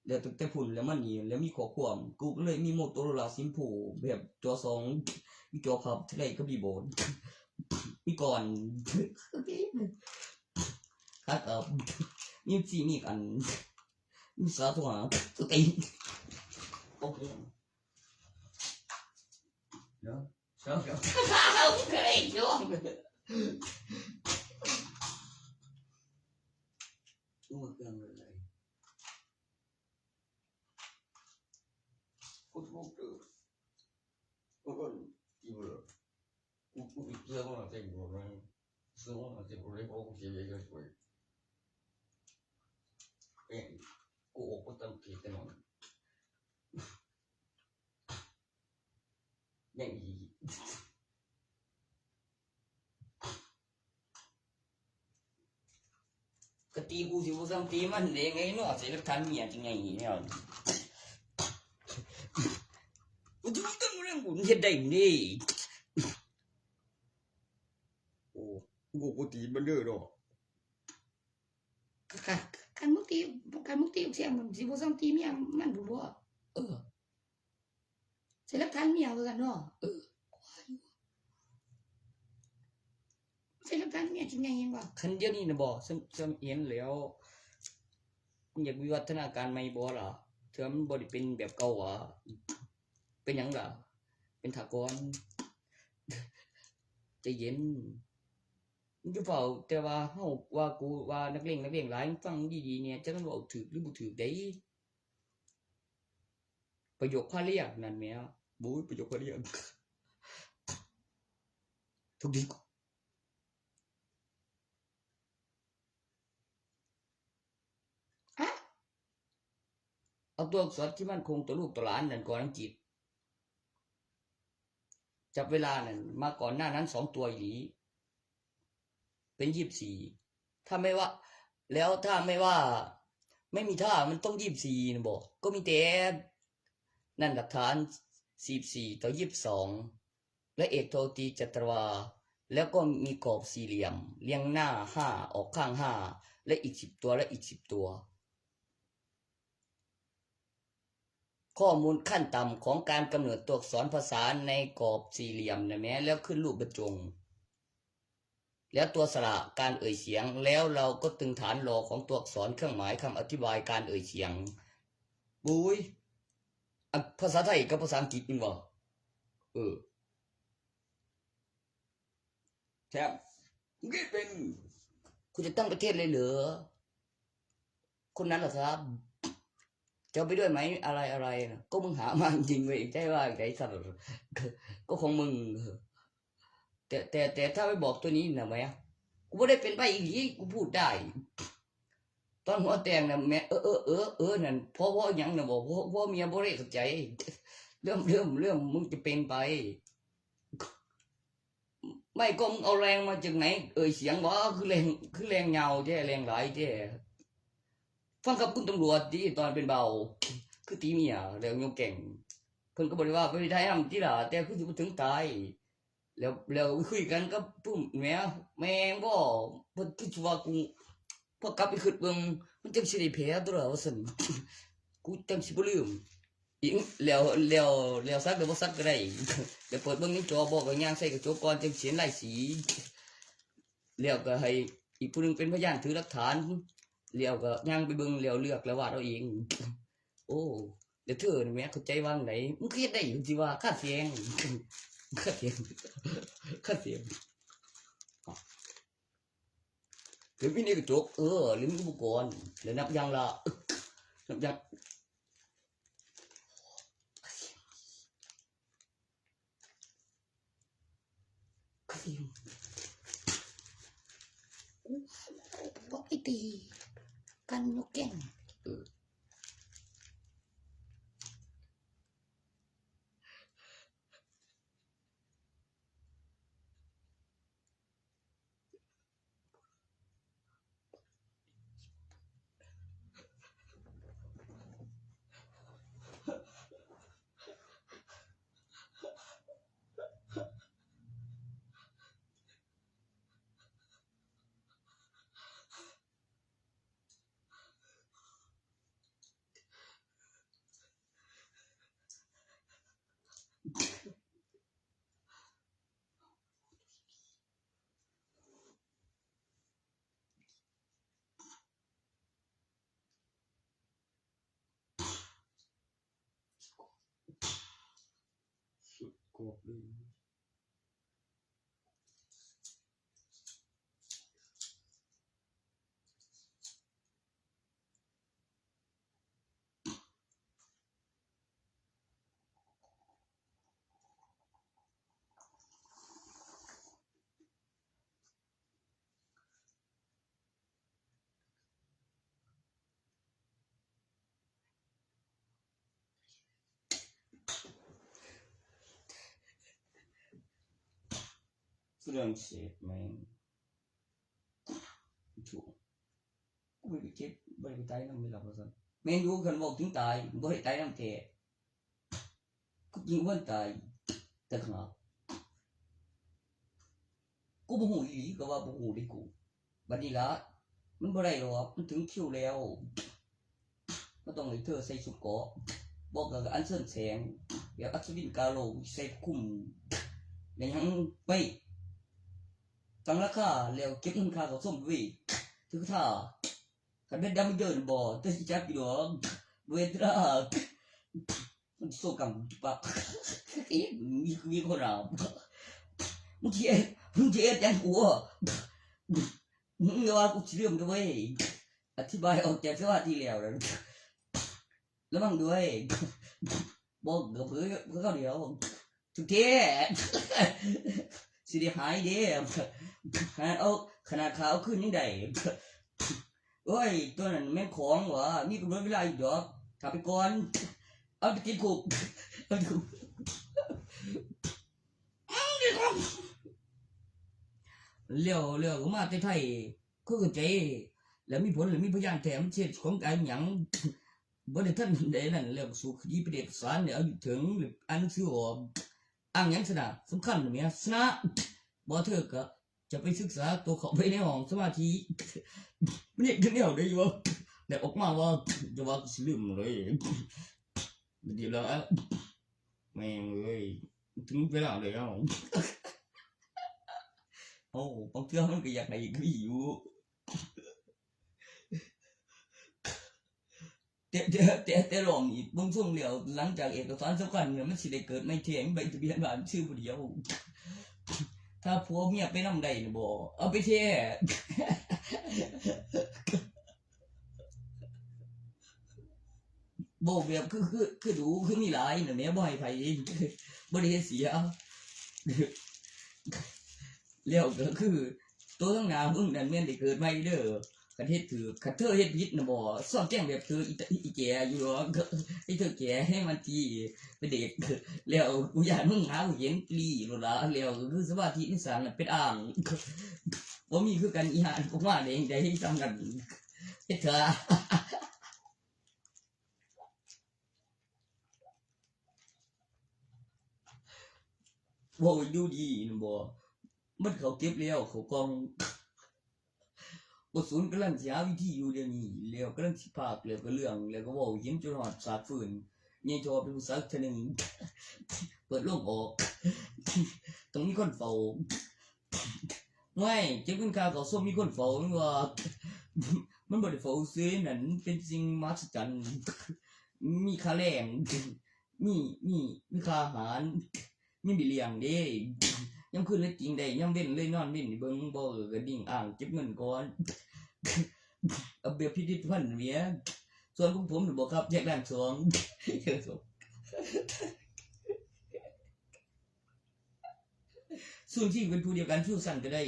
แล้วตั้งแต่พุ่นแล้วมันนี่แล้วมีข้อความกูก็เลยมีโมโตโรล่าซิมโพแบบจอ2มีจอพับทะเลก็มีโบนมีก่อน โอเค ครับมีจีมีกันมีสาธุหาตัวตีโอเคเดี๋ยวเดี๋ยว โอเคโยม กูมาเกินเลยกูถูกดื้อกูก็อีเบอร์กูอีกเรื่องอะไรกูเลยซึ่งอะไรกูเลยบอกกูเสียเยอะช่วยเอ็งกูออกก็ต้องคิดแต่นอนอย่างนี้กตีกูสิกูซ้ำตีมันเองไงเนาะเสียหลักฐานเมียจังไงเนี่ยกูจะต้องเรื่องกูเฮ็ดได้นี่โอ้กูตีมันเด้อเนาะ กันมุกตีเสียงมันสิบ่ซ้ำตีเมียมันบ่บ่เสร็จแล้วทันเมียว่ากันเนาะเสร็จแล้วทันเมียจังไงเห็นบ่ คันเดียวนี้นะบ่ซึ่งเห็นแล้วอยากวิวัฒนาการใหม่บ่ล่ะเถื่อมันบ่ได้เป็นแบบเก่าอ่ะเป็นหยังล่ะเป็นถากรใจเย็นมึงจะเฝ้าแต่ว่าเฮาว่ากูว่านักเลงหลายฟังดีๆเนี่ยจักมันเว้าถูกหรือบ่ถูกได้ประโยคพาเรียกนั่นแหมบุ้ยประโยคพาเรียกทุกทีเอาตัวอักษรที่มันคงตัวลูกตัวหลานนั่นก่อนอังกฤษจับเวลานั่นมาก่อนหน้านั้น2ตัวอีหลีเป็น24ถ้าไม่ว่าแล้วถ้าไม่ว่าไม่มีท่ามันต้อง24นะบอกก็มีแต่นั่นหลักฐาน44ต่อ22และเอกโทตีจัตวาแล้วก็มีกรอบสี่เหลี่ยมเรียงหน้า5ออกข้าง5และอีก10ตัวและอีก10ตัวข้อมูลขั้นต่ำของการกำเนิดตัวอักษรภาษาในกรอบสี่เหลี่ยมนะแม้แล้วขึ้นรูปบรรจงแล้วตัวสระการเอ่ยเสียงแล้วเราก็ตึงฐานรอของตัวอักษรเครื่องหมายคำอธิบายการเอ่ยเสียงบุ้ยภาษาไทยกับภาษาอังกฤษนี่บ่แทบมึงเป็นคุณจะตั้งประเทศเลยเหรอคนนั้นเหรอครับจะไปด้วยไหมอะไรนะก็มึงหามาจริงเว้ยใช่ว่าไอ้สัตว์ก็ของมึงแต่ถ้าไม่บอกตัวนี้นะแม่กูไม่ได้เป็นใบอีกทีกูพูดได้ตอนหัวแตงนะแม่นั่นเพราะยังนะบอกเพราะเมียบ่ได้เข้าใจเรื่องมึงจะเป็นไปไม่ก็มึงเอาแรงมาจากไหนเสียงว่าคือแรงเงาแท้แรงหลายแท้ฟังกับคุณตำรวจที่ตอนเป็นเบาคือตีเมียแล้วยงเก่งเพิ่นก็บอกว่าไปไทยทำที่ล่ะแต่คือสิบ่ถึงตายแล้วคุยกันกับปุ่มแม่งบ่เพิ่นคิดว่ากูพอกลับไปคิดเบิ่งมันจังสิได้แพ้ตัวล่ะว่าซั่นกูจังสิบ่ลืมอีกแล้วซักก็บ่ซักก็ได้เดี๋ยวเปิดเบิ่งในจอบอกก็ย่างใส่กระจกก่อนจังเขียนลายสีแล้วก็ให้อีกผู้นึงเป็นพยานถือหลักฐานแล้วก็ย่างไปเบิ่งแล้วเลือกแล้ววาดเอาเองโอ้เดี๋ยวเธอนี่แม่เข้าใจว่างไหนมึงเฮ็ดได้อยู่สิว่าค่าเสียงหรือพี่นี่กระจกหรือมีอุปกรณ์หรือนับยังละนับยัง ทีมบอกไอ้ตีกันนกแก่นกรอบเลยฝรั่งเศสแม่งถูกกูไปเก็บบริไปตายน้ำไม่หลับแล้วสันแม่งรู้กันบอกถึงตายบ่ให้ตายน้ำแท้กูยิงวันตายแต่ขนาดกูบ่หูอีหลีก็ว่าบ่หูดิกูบัดนี้ละมันบ่ได้หรอกมันถึงคิวแล้วมันต้องให้เธอใส่ชุดเกราะบอกกับอันเชิญแสงแบบอัศวินกาโลใส่คุ้มแล้วยังไปตั้งราคาแล้วเก็บเงินค่าเขาส้มด้วยถือท่าคันเป็นดำเดินบ่แต่สิจักอยู่ดอกเวทรามันโซกังปะมีคนเรามึงเจี๊ยจังกูมึงว่ากูเชื่อมด้วยอธิบายออกจากสวัสดีแล้วแล้วมั่งด้วยบอกกับเพื่อนเขาเดียวทุกทีสิได้หายเด้ขนาดเอาขนาดขาวขึ้นยังไงโอ้ยตัวนั้นแม่งของวะมีกำหนดเวลาอีกดอกขับไปก่อนเอาไปกินคุกเอาไปคุกเลี้ยวมาไทยคือใจแล้วมีผลหรือมีพยานแถมเช่นของการหยังบริท่านใดนั่นเรื่องสุขดีประเด็นสารเนี่ยเอาถึงหรืออันชื่อว่าอ้างยังสนะสำคัญหรือไม่สนะบ่เธอก็จะไปศึกษาตัวเขาไปในห้องสมาธิไม่ได้กันเนี่ยได้ยังแต่ออกมาว่าจะว่าสิลืมเลยเดี๋ยวแล้วแม่งเลยถึงเวลาแล้วโอ้บางเทื่อมันก็อยากให้ก็อยู่แต่ลองอีกบางช่วงเดียวหลังจากเอกสารสำคัญเนี่ยมันสิได้เกิดไม่เที่ยงใบทะเบียนบ้านชื่อผู้เดียวถ้าผัวเมียไปนำใดนี่บ่เอาไปแท้บ่แบบคือดูคือมีหลายน่ะแม่บ่ให้ไผบ่ได้เสียแล้วก็คือตัวทั้งหน้ามึงนั่นแม่นได้เกิดใหม่เด้อคันเฮ็ดถือคันเธอเฮ็ดผิดน่ะบ่ซ่อนแกล้งแบบเธออีแก่อยู่หรอกให้เธอแก่ให้มันทีเป็นเด็กแล้วกูอยากมึงหากูเห็นกลีโลดละแล้วคือสมาธินิสัยน่ะเป็นอ่างบ่มีคือกันอีหานกูมาเด้งได้ทำกันเฮ็ดเถอะบ่อยู่ดีน่ะบ่มันเขาเก็บแล้วเขากองบทศูนย์กำลังสิหาวิธีอยู่เดี๋ยวนี้แล้วกำลังสิพากแล้วก็เรื่องแล้วก็เว้าเห็นจนฮอดสาดฝืนใหญ่โตเป็นผู้สักทีนึงเปิดโลกออกต้องมีคนเฝ้าไม่เจ็บขึ้นคาเขาส้มมีคนเฝ้ามันว่ามันบ่ได้เฝ้าซื้อนั่นเป็นสิ่งมหัศจรรย์มีค่าแรงมีค่าอาหารมีเบี้ยเลี้ยงเด้ยามคืนเลยจริงได้ยามเว้นเลยนอนเว้นเบิ่งบ่ก็ดิ่งอ่างเก็บเงินก่อนเอาเบียพิพิธภัณฑ์เมียส่วนของผมนี่บ่ครับแยกด้านสอง ส่วนที่เป็นผู้เดียวกันฟิวชั่นก็ได้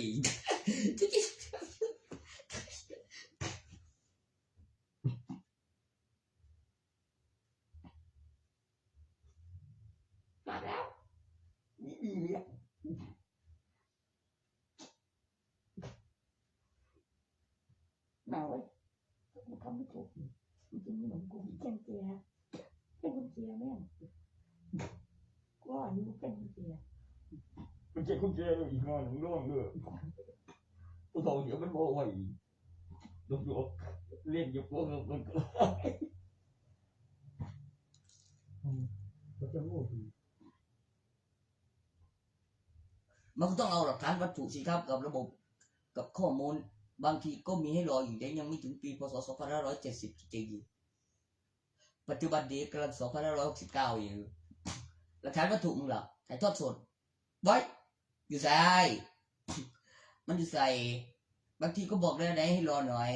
มาแล้ว นี่เนี่ย มาเว้ยมันทำไม่ถูกจริงๆเหมือนกูเป็นเจียเป็นคนเจียแม่งกูว่านี่เป็นคนเจีย มันจะคุ้มเจเลยอีกงานหนึ่งร่วงเลยตัวทองเดี๋ยวมันบอกไว้ลบเรียนอยู่พวกมันก็จะโง่ดี มันก็ต้องเอาหลักฐานวัตถุสิครับกับระบบกับข้อมูลบางทีก็มีให้รออยู่ได้ยังไม่ถึงปีพศ2570จริงๆปัจจุบันนี้กำลัง2569อยู่หลักฐานวัตถุมึงล่ะถ่ายทอดสดไว้อยู่ไสมันอยู่ไสบางทีก็บอกได้ให้รอหน่อย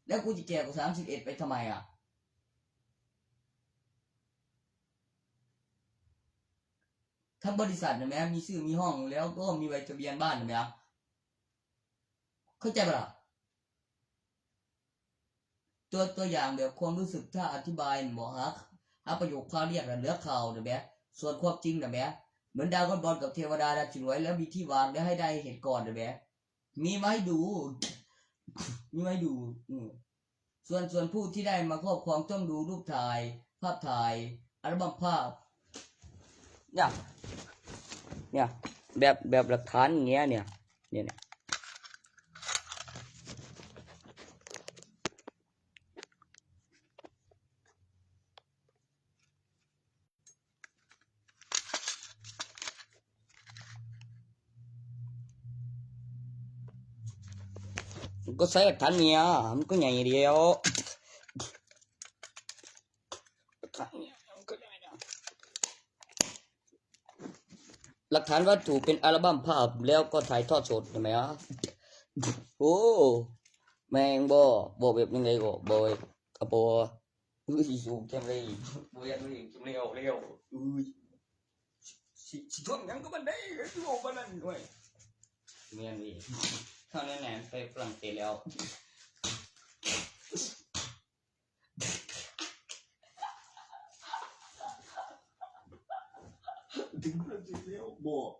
แล้วกูจะแก่กว่า31ไปทำไมอ่ะถ้าบริษัทนะแม่มีชื่อมีห้องแล้วก็มีใบทะเบียนบ้านนะแม่เข้าใจป่ะล่ะตัวอย่างแบบความรู้สึกถ้าอธิบายบอกหาประโยคความเรียกเหลือข่าวนะแม่ส่วนความจริงนะแม่เหมือนดาวบอลกับเทวดาดัชรวยแล้วมีที่วางแล้วให้ได้เห็นก่อนนะแม่มีมาให้ดูส่วนผู้ที่ได้มาครอบครองต้องดูรูปถ่ายภาพถ่ายอัลบั้มภาพเนี่ยแบบหลักฐานอย่างเงี้ยเนี่ยก็ใช้หลักฐานเนี่ยมันก็ใหญ่เดียวหลักฐานวัตถุเป็นอัลบั้มภาพแล้วก็ถ่ายทอดสดใช่ไหมฮะโอ้แมงบ่แบบยังไงก็บ่กระโปอยู่แก้มเลยบ่อยากเลยกินเร็วสิทนยังก็มันได้โลกมันนั่นด้วยแม่นดิเท่านั้นแหละไปฝรั่งเศสแล้วถึงจริงแล้วบอก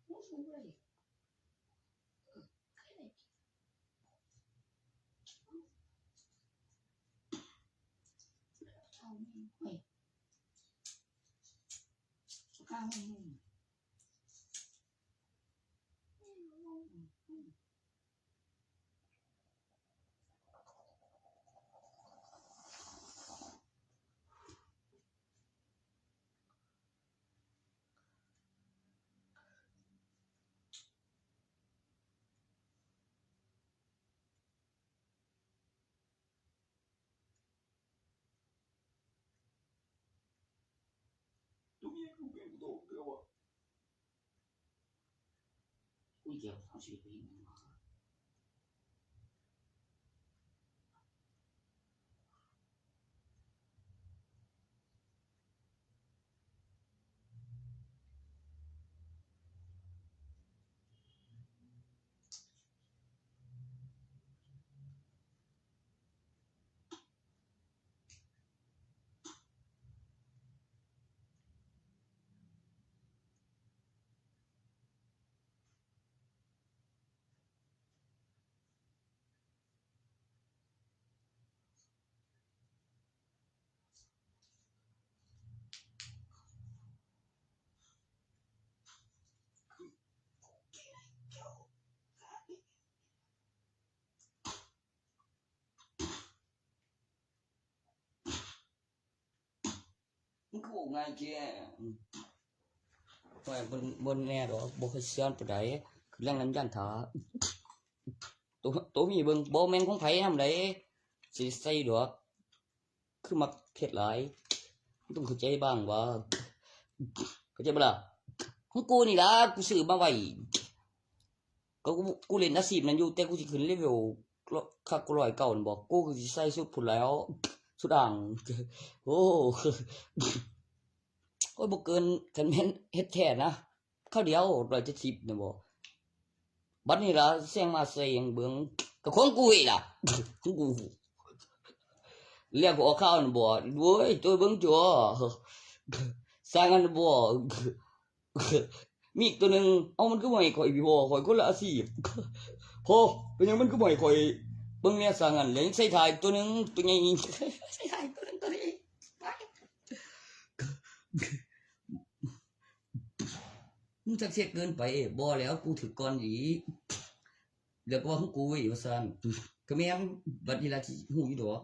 What's already? Wait. ตัวนี้กูเป็นตัวเดียวอ่ะ อุ้ยเกี่ยวเอาชีวิตไปยิงมันมามันก็บอกง่ายแค่ว่าบนแน่ดอกบ่เคยเชื่อปานใดคือเรื่องนั้นย่านถาตัวมีเบิ่งบ่แม่นของไผนำไดสิใส่ดอก คือมักเฮ็ดหลายต้องเข้าใจบ้างว่าเข้าใจบ่ล่ะของกูนี่ล่ะกูซื้อมาไว้ก็กูเล่นอาชีพนั้นอยู่แต่กูสิขึ้นเลเวลคักกู109นั่นบ่กูก็สิใส่ชุดพุ่นแล้วสุดอ่างโอ้โอ้ยบ่เกินคันแม่นเฮ็ดแท้นะคราวเดียว170นี่บ่บัดนี้ล่ะเสียงมาใส่เบิ่งก็ของกูอีกล่ะของกูเรียกออกข่าวนั่นบ่โว้ยตัวเบิ่งจ่อสร้างกันบ่มีอีกตัวนึงเอามันคือบ่ให้ข่อยพี่บ่ข่อยคนละอาชีพพอเป็นหยังมันคือบ่ให้ข่อยเบิ่งแน่สร้างกันเลยใส่ถ่ายตัวนึงตัวใหญ่ ใช่ๆตัวนั้นตัวนี้ไป มึงจักเสียเกินไปบ่แล้วกูถือก่อนอีกเดี๋ยวก็ว่าของกูอีกว่าซั่นก็แม่นบัดนี้ล่ะสิฮู้อยู่ดอก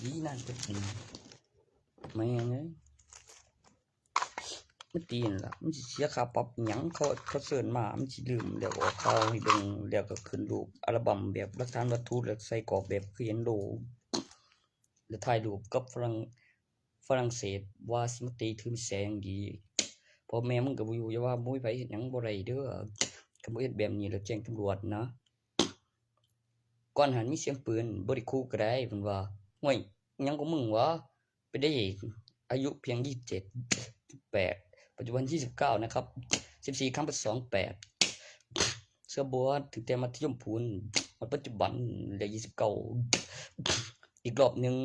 สีนั่นก็ตีไม่ยังไงมันตีนล่ะมันสิเสียค่าปรับหยังเขาเสิร์นมามันสิลืมแล้วออกข่าวให้เบิ่งแล้วก็ขึ้นรูปอัลบั้มแบบหลักฐานวัตถุแล้วใส่กรอบแบบคือเห็นโลแล้วถ่ายรูปกับฝรั่งเศสว่าสิมาตีถือแสงดีพ่อแม่มึงก็บ่อยู่อย่าว่าบ่มีไผเฮ็ดหยังบ่ได้เด้อก็บ่เฮ็ดแบบนี้แล้วแจ้งตำรวจนะก่อนหันมีเสียงปืนบ่ได้คู่ก็ได้เพิ่นว่าห่วยหยังของมึงวะไปได้อายุเพียง27 18ปัจจุบัน29นะครับ14ครั้งเป็น28เสื้อบัวถึงแต่มัธยมพูนปัจจุบันเหลือ29อีกรอบนึง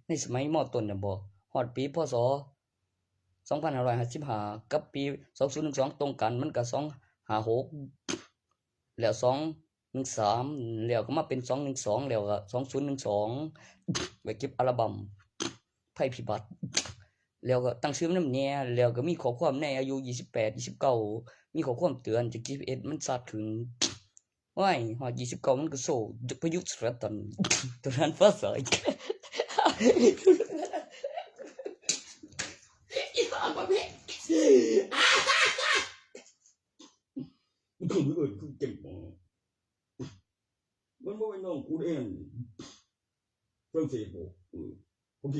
ในสมัยม.ต้นน่ะบ่ฮอดปีพ.ศ. 2555กับปี2012ตรงกันมันก็256แล้ว213แล้วก็มาเป็น212แล้วก็2012ไว้เก็บอัลบั้มภัยพิบัติแล้วก็ตั้งชื่อมันนำแหน่แล้วก็มีข้อความในอายุ28 29มีข้อความเตือนจาก GPS มันสัตว์ขึ้นว้ายฮอด29มันก็โซประยุกต์สระตันตัวนั้นภาษาอีสานประเภท มันคือเอิ้นคือเจ็บบ่มันบ่เป็นน้องกูเองฝรั่งเศสบ่โอเค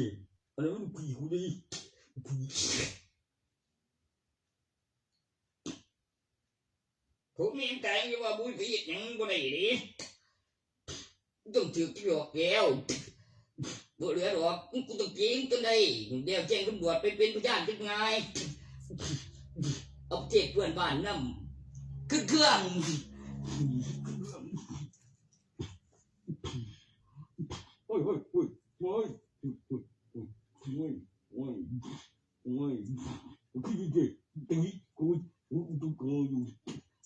อันนั้นมันผีกูดิผมมีใจอยู่ว่าบุญผีหยังบ่ได้ดิต้องถือกี่ดอกแก้วบ่เหลือดอกกูต้องกินจนได้เดี๋ยวแจ้งตำรวจไปเป็นพยานจักไงเอาเจ็บเพื่อนบ้านนำขึ้นเครื่องโอ้ยโอ้ยโอ้ยโอ้ยโอ้ยโอ้ยโอ้ยโอ้ยคือดิตีกูกูกูอยู่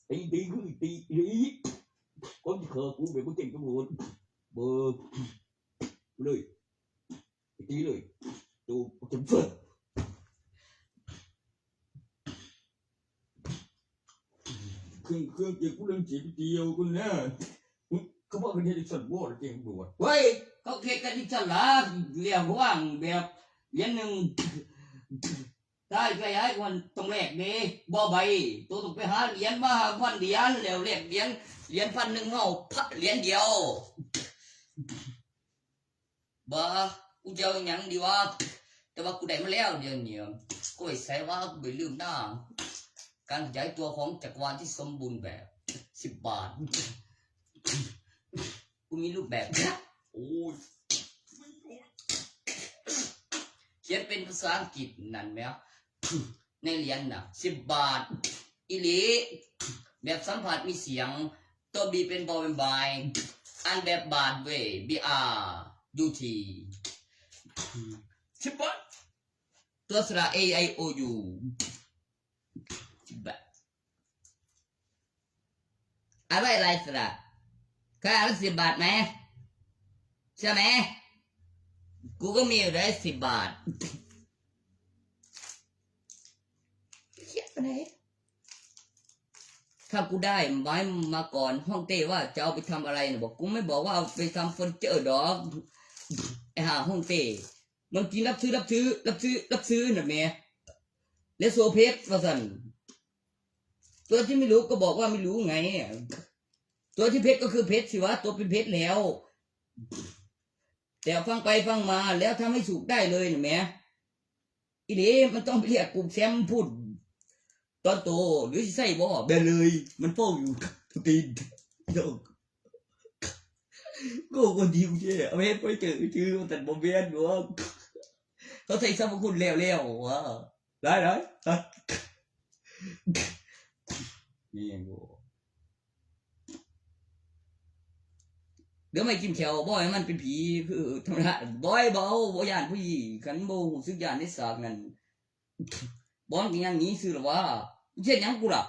ตีคือตีcó khờ của về có tiền cái buồn bơ lời tí lời tôi chấm phật khương tiền cũng đang chỉ tiêu con nèเขาบอกเป็นเฮลิคอปเตอร์โบ้หรือเก่งบุ๋วเฮ้ยเขาเทกันที่ฉลาดเรียกว่างแบบเลี้ยนหนึ่งได้ไปให้วันต้องแลกดีบ่ใบตัวต้องไปหาเหรียญมาวันเหรียญแล้วแลกเหรียญ1,000เอาพัดเหรียญเดียวบ่กูจะเอาหยังดีวะแต่ว่ากูได้มาแล้วเดี๋ยวนี้กูไอ้ใส่ว่ากูไปลืมหน้าการขยายตัวของจักรวาลที่สมบูรณ์แบบ10 บาทกูมีรูปแบบโอ้ยเขียนเป็นภาษาอังกฤษนั่นไหมในเหรียญน่ะ10 บาทอีหลีแบบสัมผัสมีเสียงตัวบีเป็นบอเป็นบายอันแบบบาทเว้ย BR UT 10 บาทตัวสระ AIOU 10 บาทอะไรสระค่าละ10 บาทไหมใช่ไหมกูก็มีอยู่ได้10 บาทเขียนไปไหนถ้ากูได้ไม้มาก่อนห้องเต้ว่าจะเอาไปทำอะไรนะบอกกูไม่บอกว่าเอาไปทำเฟอร์นิเจอร์ดอกไอ้ห่าห้องเต้มันกินรับซื้อน่ะแม่แล้วโซเพชว่าสั่นตัวที่ไม่รู้ก็บอกว่าไม่รู้ไงตัวที่เพชรก็คือเพชรสิวะตัวเป็นเพชรแล้วแต่ฟังไปฟังมาแล้วทำให้สุกได้เลยน่ะแม่อีเดมันต้องไปเรียกกลุ่มแซมพูดตอนโตหรือใส่บ่แบเลยมันเฝ้าอยู่ทุกทีโยกก็คนดีกูเจ้เอาเพชรไปเจอชื่อแต่บ่เบียนหรอกเขาใส่สมคุณแล้ววะได้นี่ยังบ่เดี๋ยวไม่กินแขวบ่ให้มันเป็นผีคือธรรมดาบ่ย่านผู้หญิงขันบ่หูสึกย่านในสากนั่นบอนกันอย่างนี้ซื้อหรอวะเช่นยังกูล่ะ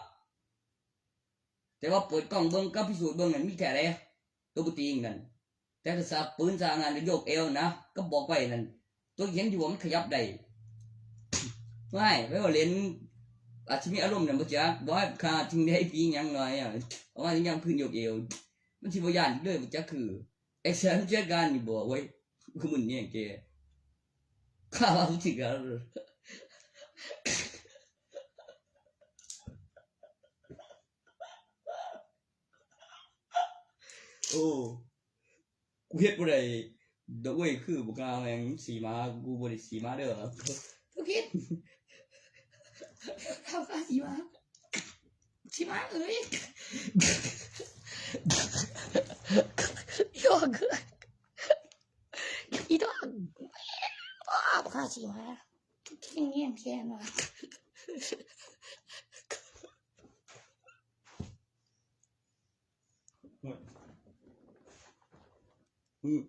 แต่ว่าเปิดกล้องเบิ้งกับพิสูจน์เบิ้งนั่นมีแค่ไรตัวบุตรีนั่นแต่ถ้าสาปืนสางานโยกเอวนะก็บอกไปนั่นตัวเห็นอยู่มันขยับได้ไม่ว่าเล่นอาจจะมีอารมณ์นั่นบ่จ๊ะบ่ให้ขาดทิ้งได้ให้ปียังหน่อยอ่ะเอาว่ายังพื้นโยกเอวมันสิบ่ย่านเลยบ่จ๊ะคือเอ็กเซนเจอร์การนี่บ่เว้ย คือมึงเนี่ยแกข้าวรู้สึกอะไรโอ้กูเฮ็ดบ่ได้ดอกเว้ยคือบ่กล้าแม่งสีมากูบ่ได้สีมาเด้อ ทุกทีเข้าข้าสีมาสีมาเอ้ยยอกอีดอกข้าสีมาที่เงี้ยแค่มา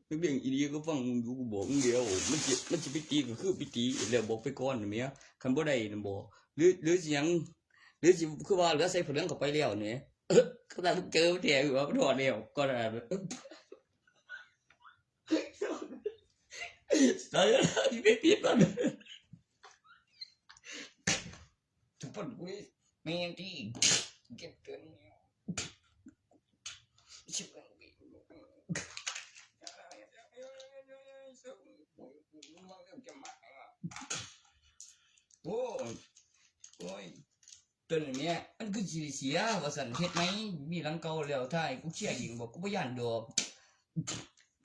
นักเรียนอีดีก็ฟังมึงดูกูบอกมึงเดียวมันสิไปตีก็คือไปตีแล้วบอกไปก่อนน่ะแม่คันบ่ได้น่ะบ่หรือสิหยังหรือสิคือว่าเหลือใส่ผลเรื่องเข้าไปแล้วเนี่ยเขาตาเจอแท้อยู่ว่ามันถอดแล้วก็ได้ตายแล้วที่ไม่ผิดมันทุกคนกูแม่งที่เก็บเกินเนี่ยชิบหายโอ้ยตัวนี้มันคือสิเสียว่าสันเฮ็ดไหมมีหลังเก่าแล้วท้ายกูเชื่อยิงบอกกูบ่ย่านดอก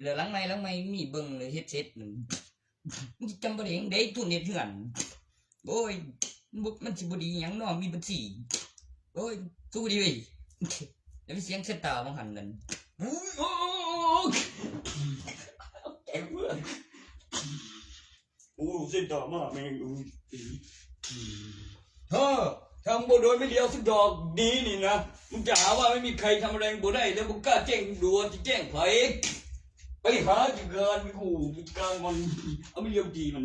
แล้วหลังใหม่มีเบิ่งเลยเฮ็ดเสร็จนั่นมึงจำบ่ได้หยังได้ทุนเฮ็ดเฮือนโอ้ยมันสิบ่ดีหยังเนาะมีบัญชีโอ้ยสู้ดีเว้ยแล้วมีเสียงเสตาบางหันนั่นโอ้ยโอ้ยแกเพื่อน โอ้เส้นต่อมากแม่งเฮ้อทำบ่โดยไม่เดียวสักดอกดีนี่นะมึงจะหาว่าไม่มีใครทำอะไรบ่ได้แล้วมึงกล้าแจ้งตำรวจจะแจ้งไผไปหาจิเกินไปขู่กลางมันเอาไม่เลี้ยงดีมัน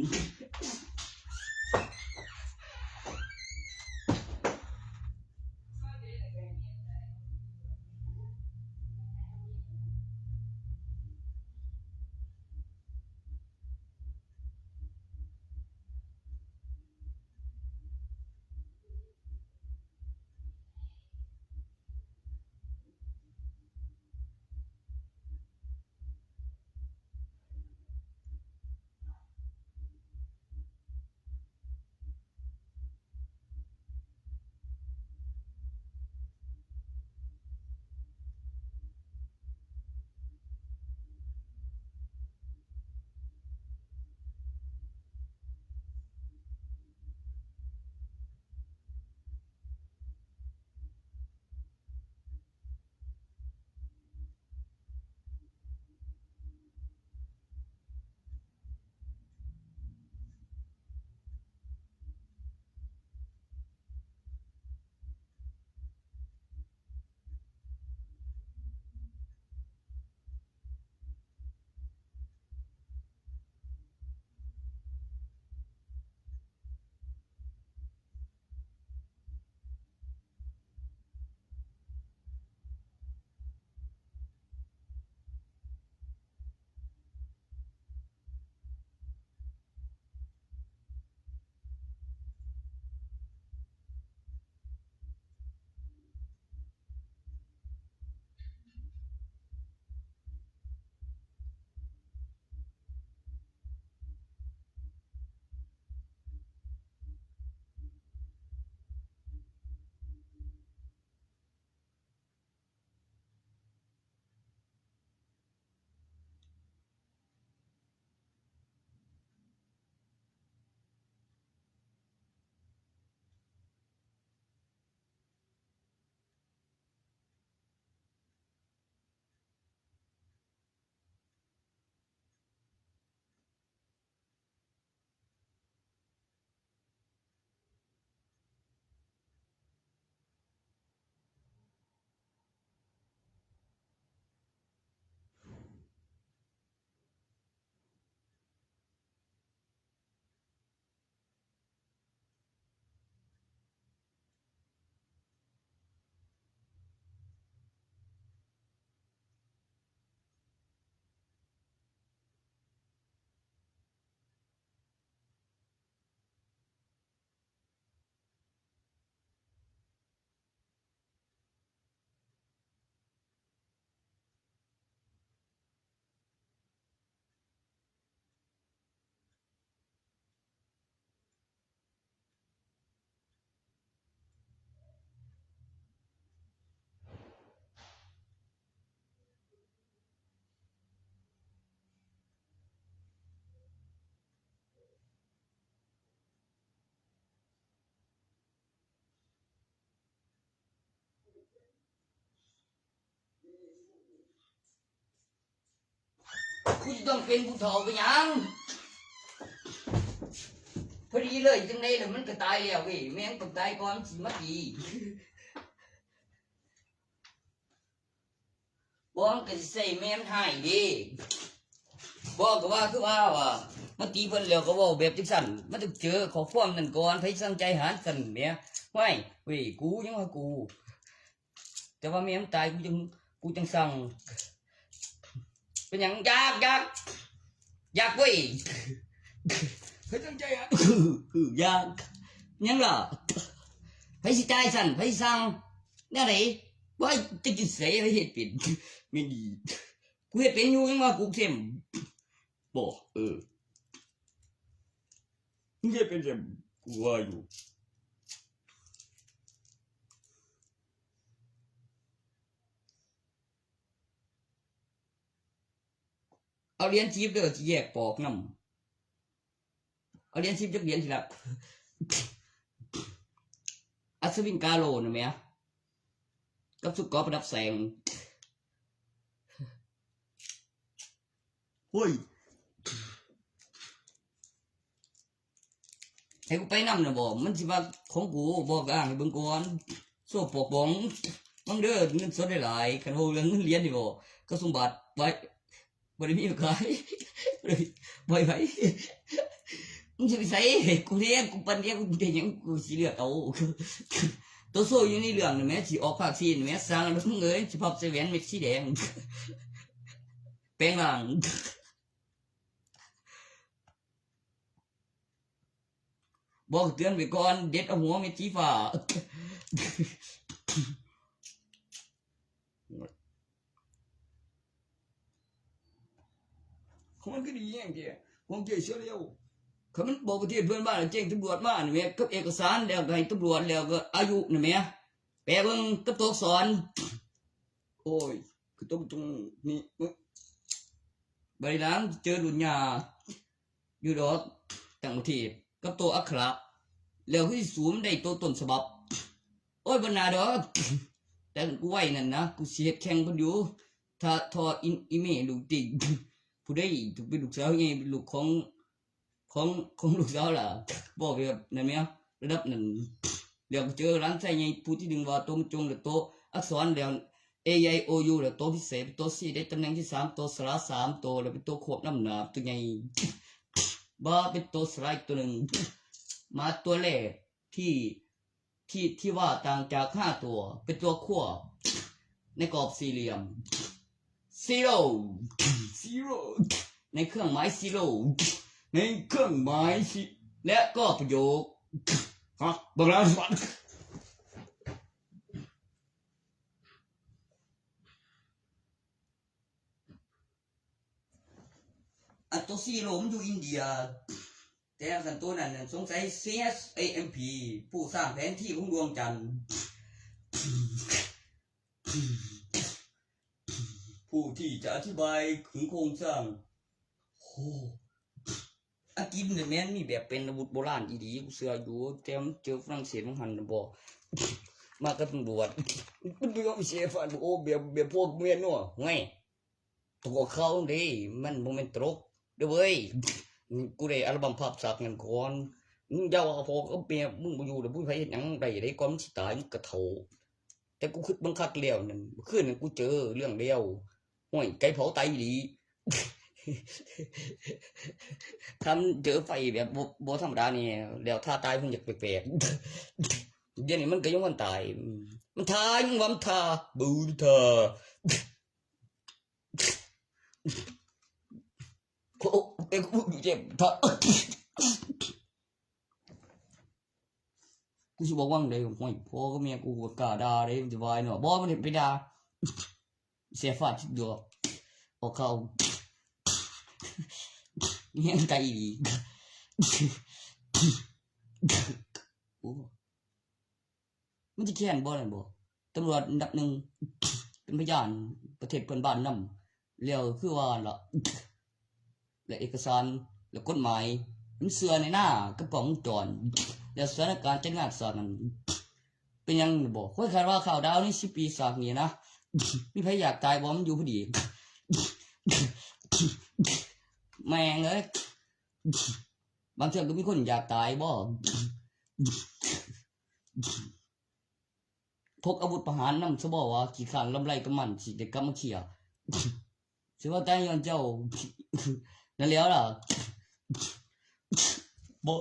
กูจะต้องเป็นผู้เฒ่าไปยังพอดีเลยจังไดล่ะมันก็ตายแล้วเว้ยแม่งต้องตายก่อนสิมาดีบ่มันก็สิใส่แม่มันให้เดิบ่ก็ว่าคือว่ามันตีเพิ่นแล้วก็เว้าแบบจังซั่นมันต้องเจอขอความนั่นก่อนไผสั่งใจหาซั่นแหมไว้เว้ยกูยังว่ากูแต่ว่าแม่มันตายกูจังสั่งเป็นหยังอยากเว้ยไผสั่งใจหาอยากยังล่ะไผสิจ่ายซั่นไผสั่งแนวไหนว่าจะกินเสยไผเฮ็ดเป็นไม่ดีกูเฮ็ดเป็นอยู่ยังว่ากูเข้มบ่มึงเฮ็ดเป็นจังกูว่าอยู่เอาเหรียญชีพเด้อสิแยกปอกนำเอาเหรียญชีพจักเหรียญสิล่ะอัศวินกาโลนะแม่กับสุดกอประดับแสงเฮ้ยให้กูไปนำนะบ่มันสิว่าของกูบอกอ่างให้เบิ่งก่อนโซ่ปอกบองบังเด้อเงินสดได้หลายคันโหเรื่องเงินเหรียญนี่บ่ก็สมบัติไว้บ่ได้มีขายไว้มึงสิไปใส่กูเลี้ยงกูปันเลี้ยงกูได้หยังกูสิเลือกเอาตัวโซ่อยู่ในเรื่องนี่แม่สิออกภาค4นี่แม่สร้างแล้วมึงเอ้ยสิพับใส่แหวนเม็ดสีแดงแปลงร่างบอกเตือนไว้ก่อนเด็ดเอาหัวเม็ดสีฟ้ามันก็ดีอย่างเดียวผมเจอเชื่อเร็วเขามันบอกประเทศเพื่อนบ้านแจ้งตำรวจมาเนี่ยกับเอกสารแล้วก็ให้ตำรวจแล้วก็อายุนี่แม่แปลเบิ่งกับตัวอักษรโอ้ยคือตรงนี่ใบหลังเจอดุนยาอยู่ดอกต่างประเทศกับตัวอักขระแล้วคือสูมได้ตัวต้นฉบับโอ้ยบรรณาดอกแต่กูไหวนั่นนะกูเสียแข่งคนอยู่ถ้าทออีเมลูกติ่งผู้ได้ถูกเป็นลูกสาวไงเป็นลูกของลูกสาวล่ะบอกแบบนั่นไหมระดับนั้นเดี๋ยวเจอร้านใส่ไงผู้ที่ดึงว่าตัวมันจงหรือตัวอักษรแล้ว A I O U แล้วตัวพิเศษตัว4ได้ตำแหน่งที่3ตัวสระ3ตัวแล้วเป็นตัวควบน้ำหนาตัวใหญ่บ้าเป็นตัวสไลด์ตัวหนึ่งมาตัวแรกที่ว่าต่างจาก5ตัวเป็นตัวขั้วในกรอบสี่เหลี่ยม zero ในเครื่องหมาย zero ในเครื่องหมายและก็ประโยคฮะบอกแล้วสิอันตัว zero มันอยู่อินเดียแต่อันตัวนั้นสงสัย CSAMP ผู้สร้างแผนที่ของดวงจันทร์ผู้ที่จะอธิบายถึงโครงสร้างโอ้อังกฤษเนี่ยแม่นมีแบบเป็นอาวุธโบราณดีๆกูเสืออยู่แต่มันเจอฝรั่งเศสมันหันบ่มากับตำรวจมันไม่ยอมเสียฟันโอ้แบบพวกเมียนนัวไงตัวเขาดิมันโมเมนต์ตรกเด้อเว้ยกูได้อัลบั้มภาพฉากเงินก่อนมึงยาวพอก็เมียมึงบ่อยู่เดี๋ยวมึงไปเฮ็ดหยังได้ก่อนมึงสิตายมึงกระเถาแต่กูคิดบังคับแล้วนั่นคืนนั้นกูเจอเรื่องเดียวห้วยไก่เผาไตดีทำเจอไฟแบบบ่ธรรมดานี่แล้วถ้าตายคงอยากแปลกๆเดี๋ยวนี้มันก็ยังมันตายมันทายมึงว่ามันทาบูทาโอ้เอ็กซ์เจ็บทากูสิบอกว่าไงห้วยพ่อก็เมียกูก็กล้าด่าเลยจะวายเนาะบ่มันไปด่าเสียฟาดชิดตัวออกเข้าเงี้ยไกลดีโอ้มันจะแข่งบ่อะไรบ่ตำรวจอันดับหนึ่งเป็นพยานประเทศเพื่อนบ้านนำแล้วคือว่าล่ะและเอกสารและกฎหมายมันเสือในหน้ากระป๋องจรแล้วสถานการณ์จัดงานศาลนั้นเป็นยังบ่ค่อยคาดว่าข่าวดาวนี่10 ปีสากนี่นะมีใครอยากตายบ่มันอยู่พอดี แม่งเอ้ยบางเทื่อก็มีคนอยากตายบ่พกอาวุธประหารนำซะบ่ว่าขี้ข้านลำไรกับมันสิได้กลับมาเคลียร์สิว่าแต่ย้อนเจ้านั่นแล้วล่ะบ่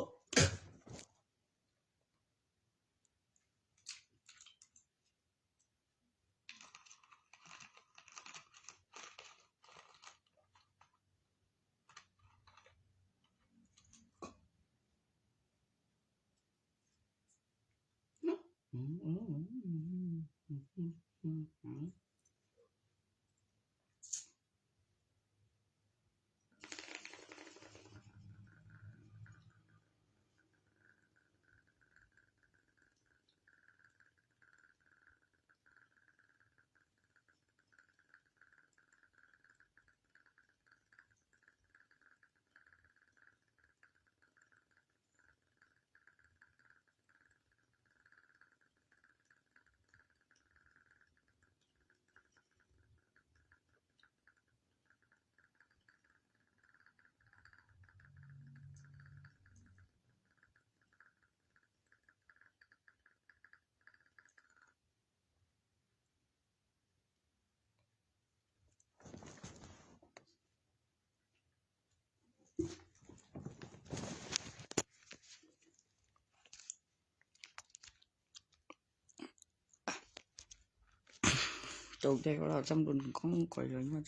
Châu đây là trong đồn không quay lại mà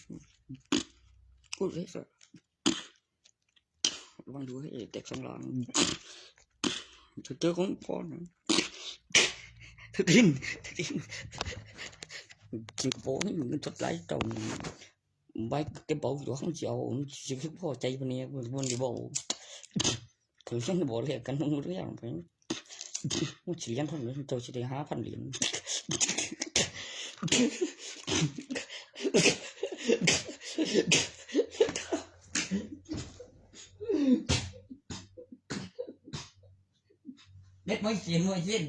út hết rồi bằng đuôi hết tẹt xong làng thực tế cũng có nữa thực tin chỉ có những thuật lái trồng bái cái bộ của không chịu chỉ cứพอใจวันนี้วันที่บอกคือฉันบอกเลยกันต้องเรื่องไปมันสิเลี้ยงคนนึงเจ้าสิได้5,000 เหรียญเด็ดไม่เสียนไม่เสียน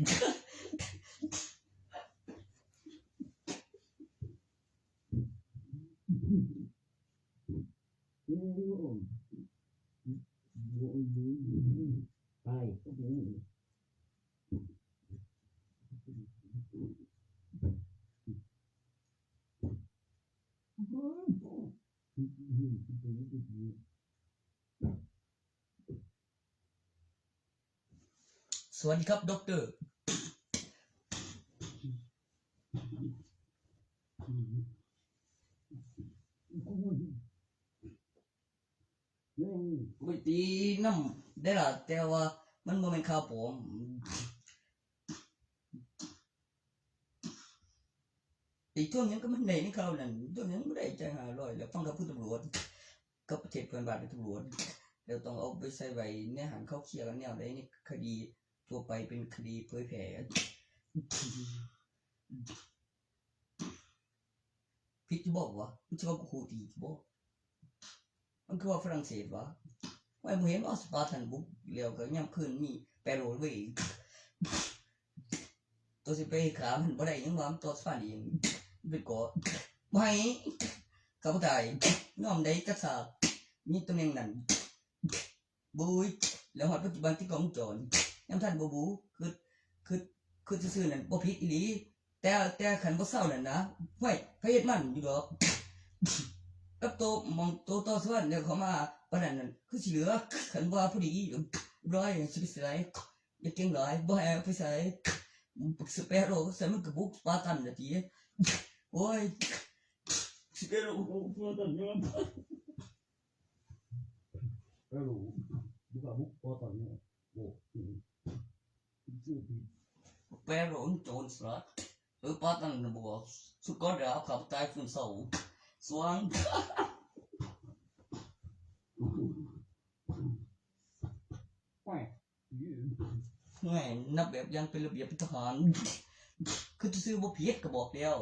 สวัสดีครับด็อกเตอร์ไปตีน้ำได้ล่ะแต่ว่ามันบ่แม่นข่าวปลอมอีกช่วงนี้ก็มันได้ในข่าวนั่นช่วงนี้บ่ได้ใจ500แล้วฟังกับผู้ตำรวจกับประเทศเพื่อนบ้านเป็นตำรวจแล้วต้องเอาไปใส่ไว้ในหันเขาเคลียร์กันแนวใดในคดีทั่วไปเป็นคดีเผยแพร่ผิดจะบอกว่ามันจะว่ากูตีบ่มันคือว่าฝรั่งเศสวะว่าบ่เห็นว่าสปาทันบุกแล้วก็ยามคืนมีแปรโรเว้ยตัวสิไปขามันบ่ได้ยังว่ามันตัวสปานเองเป็นก่อบ่ให้ก็บ่ได้ยอมได้จักษามีตำแหน่งนั้นบุยแล้วฮอดปัจจุบันที่กองโจรยามท่านบ่บูคือซื่อๆนั่นบ่ผิดอีหลีแต่คันบ่เซานั่นนะห้วยพระเฮ็ดมันอยู่ดอกกับโตมองโตต่อสวรรค์แล้วเขามาปานนั้นคือสิเหลือคันว่าผู้ดีร้อยสิไปใส่อย่าเก่งหลายบ่ให้ไปใส่สเปโร่ใส่มันก็บุกปาตันน่ะติโอ้ยสเปโร่ปาตันเนี่ยHello, buka buku potongnya. Oh, pero untung serat. Potong na buka. Suka dah kau tai pun sau. Suang. Ngay นับแบบยังเป็นระเบียบทหารคือซื้อบ่ผิดก็บอกแล้ว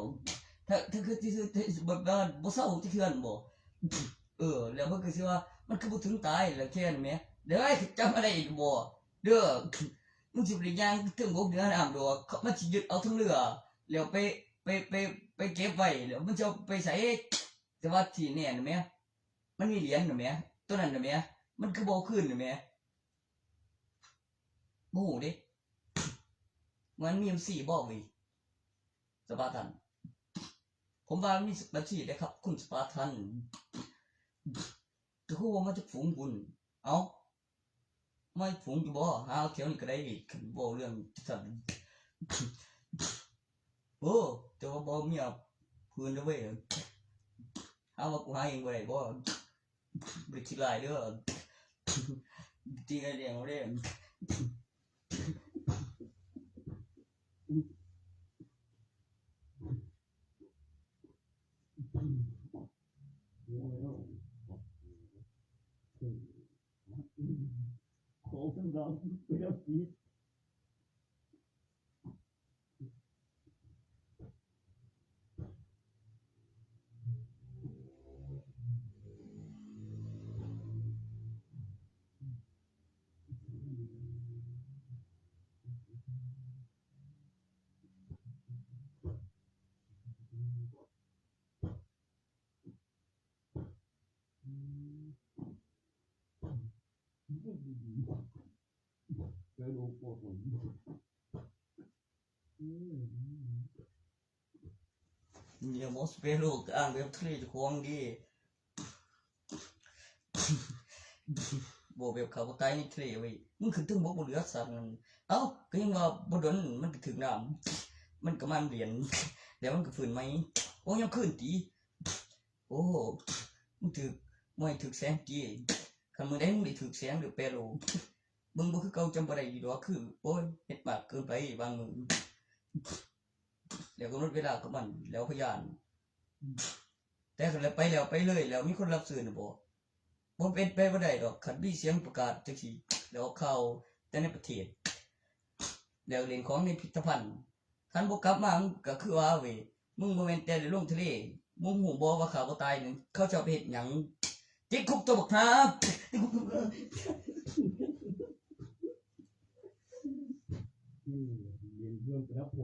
ถ้าคือซื้อแบบว่าบ่เซาที่เทือนบ่แล้วมันก็สิว่ามันคือบ่ถึงตายแล้วแค่นั้นแหมเด้อจำอะไรอีกบ่เด้อมึงสิได้ย่างถึงบกเหนือน้ำดอกมันสิยึดเอาทั้งเรือแล้วไปเก็บไว้แล้วมันจะไปใส่แต่ว่าที่แน่นแหมมันมีเหรียญน่ะแหม ตัวนั้นน่ะแหมมันคือบ่ขึ้นน่ะแหมบ่ฮู้เด้มันมี4บ่เว้ยสปาร์ตันผมว่ามีบัญชีได้ครับคุณสปาร์ตันคือว่ามาจากฝูงคุณเอ้าไม่ฝูงอยู่บ่หาเที่ยวนี่ก็ได้คันบ่เรื่องซั่นโอ้แต่ว่าบ่มีพื้นเด้อเว้ยหาว่ากูหาเองบ่ได้บ่บ่คิดหลายเด้อตีกันเองบ่ได้ขอสัญญาไปแล้วสิPero porอย่ามอสเปโลกอ่างเว็บทะเลจะควงดีบ่แบบเขาบ่ตายในทะเลเว้ยมึงขึ้นถึงบ่เหลือสัตว์นั่นเอ้าก็ยังว่าบ่ดนมันก็ถึงน้ำมันก็มันเหรียญแล้วมันก็ฟื้นใหม่โอ้ยังขึ้นติโอ้มึงถึกบ่ให้ถึกแสงติคันมื้อใดมึงได้ถึกแสงหรือเปโลมึงบ่คือเก่าจำบ่ได้อยู่ดอกคือโอ้ยเฮ็ดมากเกินไปบางมื้อแล้วก็ลดเวลากับมันแล้วพยานแต่คันแล้วไปแล้วไปเลยแล้วมีคนรับซื้อน่ะบ่เป็นไปบ่ได้ดอกคันมีเสียงประกาศจังซี่แล้วข่าวแต่ในประเทศแล้วเล่นของในพิพิธภัณฑ์คันบ่กลับมาก็คือว่าเว้ยมึงบ่แม่นแต่ได้ลงทะเลมึงฮู้บ่ว่าเขาบ่ตายนั่นเขาจะไปเฮ็ดหยังติดคุกตัวบักครับติดคุกเรียนเรื่องกระโผ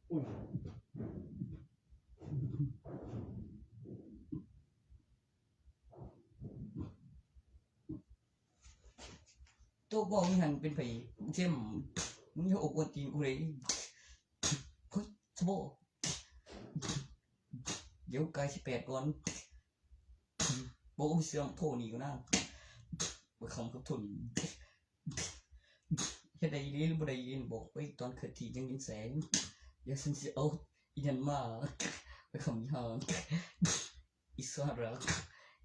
โอ้ยตัวบ่มีหันเป็นไผเจ้มมึงอย่าอกวนตีนกูเลยเฮ้ยสบเดี๋ยวใกล้18ก่อนบ่มีเสียงโทรนี่กูนะบ่คำกับทุนเฮ็ดได้อีหลีหรือบ่ได้อีหลีบอกไว้ตอนเกิดที่ยังยินแสงอย่าฉันสิเอาอีนั่นมาไปคำยี่ห้ออีสาระ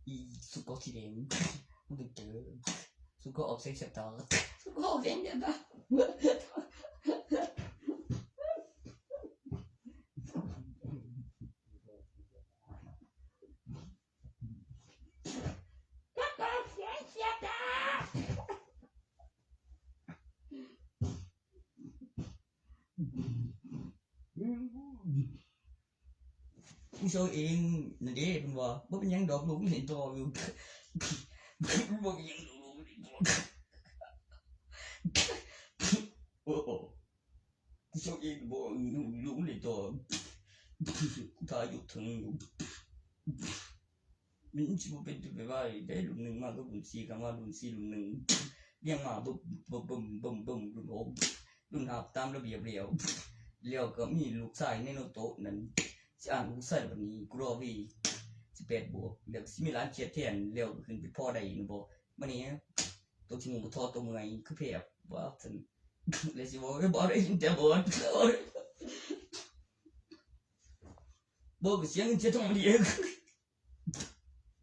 อีสุกอสีแดงมึงต้องเจอสุกอออกเสียงชะตาสุกออกเสียงชะตากูโชว์เองนั่นเด้เพิ่นว่าบ่เป็นหยังดอกลูกเล่นต่ออยู่บ่เป็นหยังลูกเล่นต่อโอ้กูโชว์เองบ่ลูกเล่นต่อกูถ่ายอยู่ถึงอยู่มันสิบ่เป็นไปว่าได้รุ่น1มาก็รุ่น4กันว่ารุ่น4รุ่น1เรียงมาบึรุ่น5ตามระเบียบแล้วก็มีลูกชายในโต๊ะนั้นสิอ่านลูกชายบัดนี้กูรอวี18บวกแล้วสิมีร้านเขียดแทนแล้วขึ้นไปพอได้บ่มื้อนี้ตัวที่มึงบ่ทอตัวเมื่อยคือแพบว่าซั่นแล้วสิบ่ได้แต่บ่ก็เสียงจะต้องดี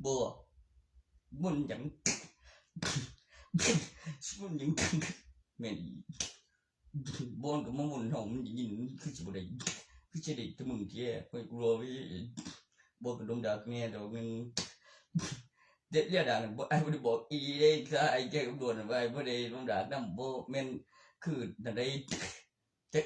บ่จัง มันยังแม่นบอนกับมันหอมยินคือสิบ่ได้คือจะได้ตะมึงเที่ยไปกลัวไว้บอนกับดงดากแม่ดอกนึงเด็ดเรียดาบ่ไอ้บ่ได้บอกอีเด้ถ้าไอ้แกกับโดนไว้บ่ได้ดงดากนำบ่แม่นคือนั่นได้เจ๊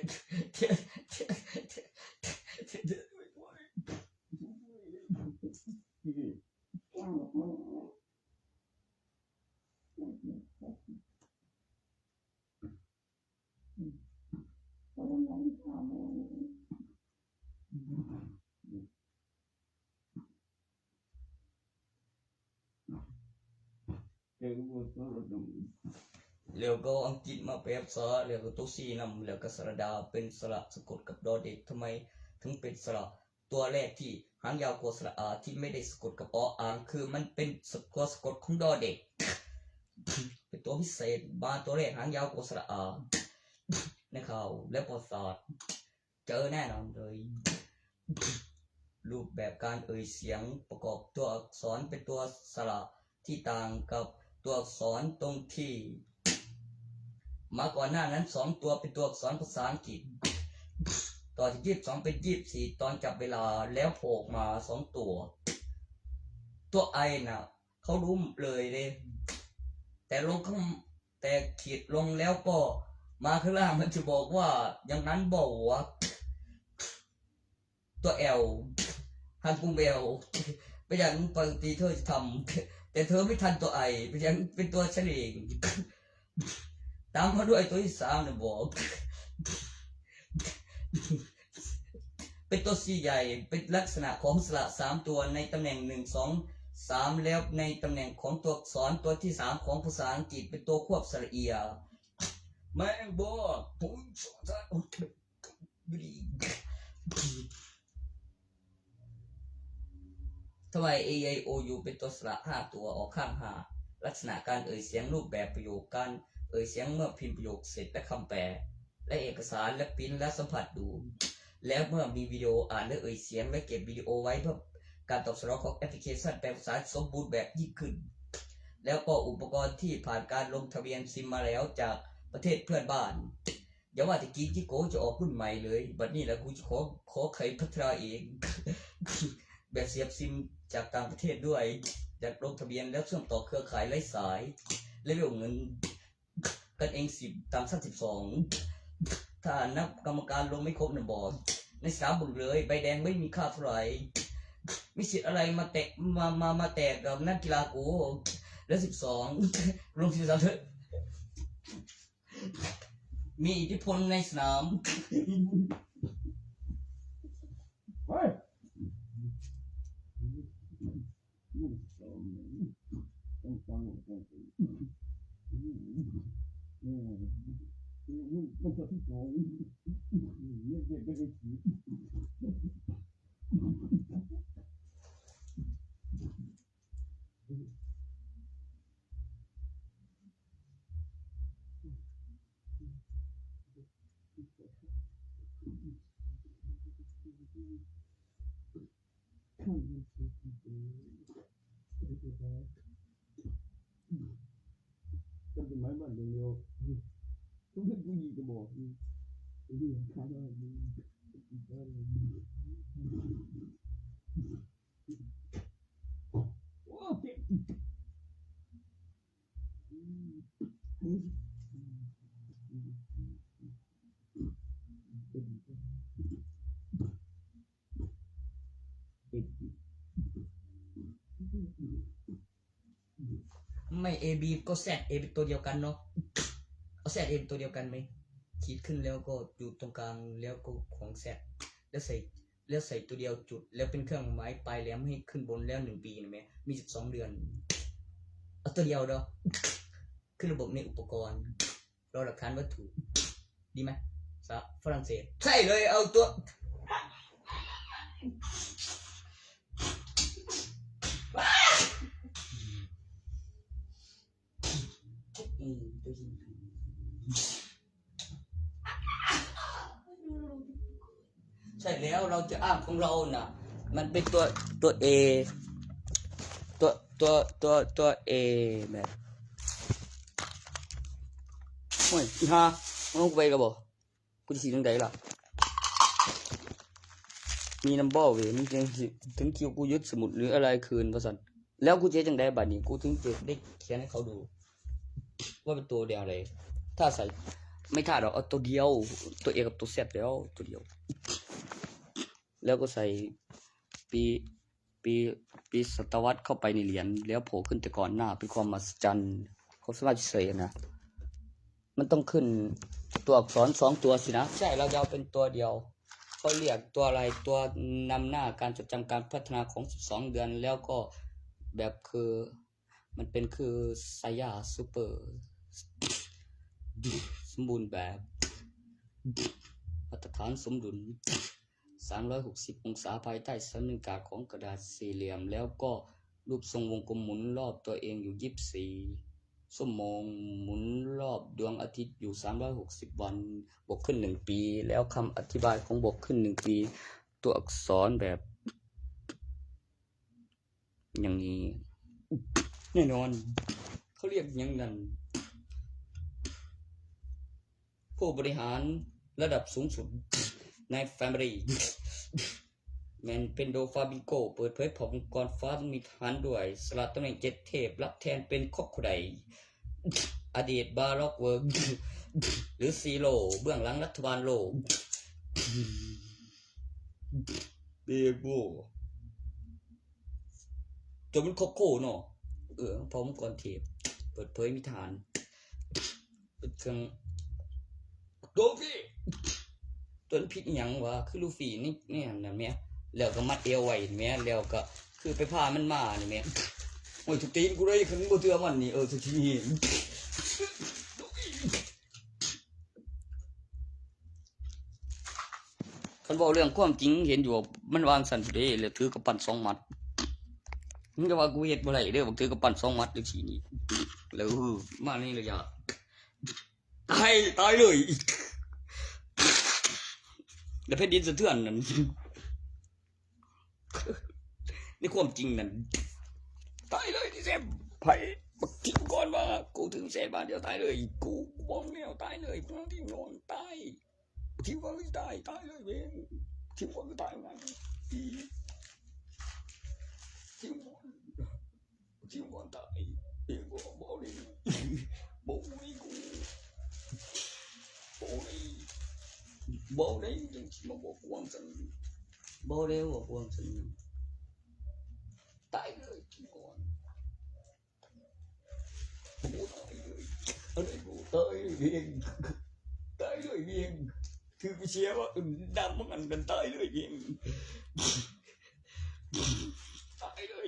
แล้วก็อังกฤษมาแปลภาษาแล้วก็ตัวซีนำแล้วก็สระดาเป็นสระสะกดกับดอเด็กทำไมถึงเป็นสระตัวแรกที่หางยาวกว่าสระอาที่ไม่ได้สะกดกับออ่างคือมันเป็นตัวสะกดของดอเด็กเป็นตัวพิเศษมาตัวแรกหางยาวกว่าสระอาในข่าวและประวัติศาสตร์เจอแน่นอนเลยรูปแบบการเอ่ยเสียงประกอบตัวอักษรเป็นตัวสระที่ต่างกับตัวอักษรตรงที่มาก่อนหน้านั้น2ตัวเป็นตัวอักษรภาษาอังกฤษต่อที่22เป็น24ตอนจับเวลาแล้วโผล่มา2ตัวไอน่ะเขารู้เลยแต่ลงข้างแต่ขีดลงแล้วก็มาข้างล่างมันจะบอกว่าอย่างนั้นบอกว่าตัวแอลฮันกุงเบลไปอย่างปกติเธอจะทำแต่เธอไม่ทันตัวไอไปอย่างเป็นตัวเฉลี่ยตามมาด้วยตัวที่3เนี่ยบอกเป็นตัว4ใหญ่เป็นลักษณะของสระ3ตัวในตำแหน่ง1 2 3แล้วในตำแหน่งของตัวอักษรตัวที่3ของภาษาอังกฤษเป็นตัวควบสระเอียแม่งบอกผมสอนท่านทำไม A I O U เป็นตัวสระ5ตัวออกข้าง5ลักษณะการเอ่ยเสียงรูปแบบประโยคการเอ่ยเสียงเมื่อพิมพ์ประโยคเสร็จและคำแปลและเอกสารและปริ้นและสัมผัสดูแล้วเมื่อมีวิดีโออ่านและเอ่ยเสียงและเก็บวิดีโอไว้เพื่อการตอบสนองของแอปพลิเคชันแปลภาษาสมบูรณ์แบบยิ่งขึ้นแล้วก็อุปกรณ์ที่ผ่านการลงทะเบียนซิมมาแล้วจากประเทศเพื่อนบ้านอย่าว่าแต่กินจิโก้จะออกรุ่นใหม่เลยบัดนี้แล้วกูจะขอไขพัฒนาเองแบบเสียบซิมจากต่างประเทศด้วยจากลงทะเบียนแล้วเชื่อมต่อเครือข่ายไร้สายและเรื่องเงินกันเอง10 ตาม32ถ้านับกรรมการลงไม่ครบ1 บอร์ดใน3 บุญเลยใบแดงไม่มีค่าเท่าไหร่มีสิทธิ์อะไรมาแตกมาแตกกับนักกีฬากูแล้ว12ลง13เถอะมีอิทธิพลในสนามจำเป็นไหมบ้านเร็วๆต้องเป็นผู้หญิงจะบอกผู้หญิงข้าได้โอ้เจ็บไม่ AB ก็ Z A เป็นตัวเดียวกันเนาะเอา Z A เป็นตัวเดียวกันไหมขีดขึ้นแล้วก็อยู่ตรงกลางแล้วก็ของ Z แล้วใส่ตัวเดียวจุดแล้วเป็นเครื่องหมายปลายแหลมให้ขึ้นบนแล้ว1 ปีนะแม่มี12 เดือนเอาตัวเดียวเนาะขึ้นระบบในอุปกรณ์รอหลักฐานวัตถุดีไหมฝรั่งเศสใช่เลยเอาตัวใช่แล้วเราจะอ้างของเราน่ะมันเป็นตัว A ตัว A แบบ โอ้ยอีห่ามึงกูไปกับบ่กูจะสีตรงไหนล่ะมีน้ำบ่อเว้ยมึงถึงคิวกูยึดสมุดหรืออะไรคืนว่าซั่นแล้วกูจะจังได๋บัดนี้กูถึงจะได้เขียนให้เขาดูว่าเป็นตัวเดียวอะไรถ้าใส่ไม่ท่าดอกเอาตัวเดียวตัวเอกับตัวเซตแล้วตัวเดียวแล้วก็ใส่ปีปีปีศตวรรษเข้าไปในเหรียญแล้วโผล่ขึ้นแต่ก่อนหน้าเป็นความมหัศจรรย์เขาสามารถเฉยนะมันต้องขึ้นตัวอักษร2ตัวสินะใช่เราจะเอาเป็นตัวเดียวเขาเรียกตัวอะไรตัวนำหน้าการจดจำการพัฒนาของ12เดือนแล้วก็แบบคือมันเป็นคือไซยาซูเปอร์สมบูรณ์แบบมาตรฐานสมดุล360องศาภายใต้ศูนย์กลางของกระดาษสี่เหลี่ยมแล้วก็รูปทรงวงกลมหมุนรอบตัวเองอยู่24ชั่วโมงหมุนรอบดวงอาทิตย์อยู่360วันบวกขึ้น1ปีแล้วคำอธิบายของบวกขึ้น1ปีตัวอักษรแบบอย่างนี้แน่นอนเขาเรียกอย่างนั้นผู้บริหารระดับสูงสุดในแฟมิลี่แมนเป็นโดฟาบิโกเปิดเผยผลก่อนฟ้ามีฐานด้วยสละตำแหน่ง7เทพรับแทนเป็นคอกโคไดอดีตบาร็อกเวิร์กหรือซีโร่เบื้องหลังรัฐบาลโลกเบโบจนมันโคโค่เนาะพร้อมก่อนเทพเปิดเผยมีฐานเป็นเครื่องโดฟี่ตัวนั้นผิดหยังวะคือลูฟี่นี่นั่นแม่แล้วก็มัดเอวไว้แม่แล้วก็คือไปพามันมานี่แม่โอ้ยทุกตีนกูเลยคันบ่เชื่อมันนี่ทุกทีคันบอกเรื่องความจริงเห็นอยู่มันวางสั่นเด้แล้วถือกระปั้น2มัดมึงจะว่ากูเฮ็ดบ่ได้เด้อบ่ถือกระปั้น2มัดจังซี่นี่แล้วมานี่เลยอย่าตายเลยแล้วแผ่นดินสะเทือนนั่นในความจริงนั่นตายเลยที่แซ่บไผบักทิ้งก่อนว่ากูถึงแซ่บาทเดียวตายเลยกูบอกแนวตายเลยกูที่นอนตายทิ้งก่อนก็ตายเลยเว้ยทิ้งก่อนก็ตายงั้นทิ้งก่อนตายเองก็บอกเลยบอกเลยกูบอกเลยจังสิมาบอกความสันบอกเลยว่าความสันตายเลยทิ้งก่อนกูตายเลยอะไรกูตายเลยเองตายเลยเองคือไปเชียร์ว่าดำมันกันตายเลยเองตายเลย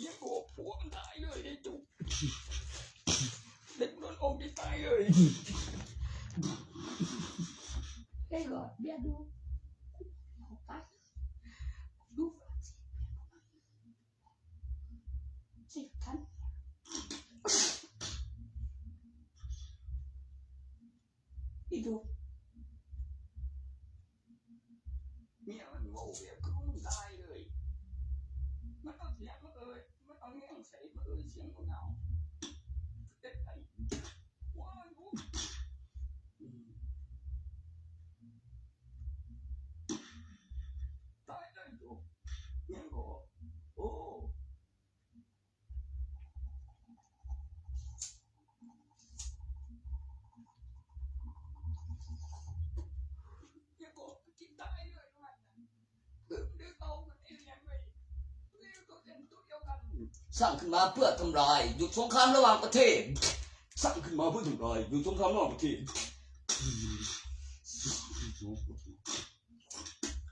ยังบอกผัวมันตายเลยไอ้จุกเด็กโดนอมที่ตายเลย Đây gọi biết đu học tay đu chỉ thắn đi đu mẹมันโง่เบี้ยคือมันตายเลยมันเอาเสียงมันมันเอาแง่งใส่มันเสียงมันเอาเด็ดไปว้าวตายได้ดูยังก็โอ้ยังก็กินตายเลยมันเด็กเอามันเองยังไงเด็กก็เป็นตัวเดียวกัน สร้างขึ้นมาเพื่อทำลายหยุดสงครามระหว่างประเทศสร้างขึ้นมาเพื่อทำลายหยุดสงครามระหว่างประเทศ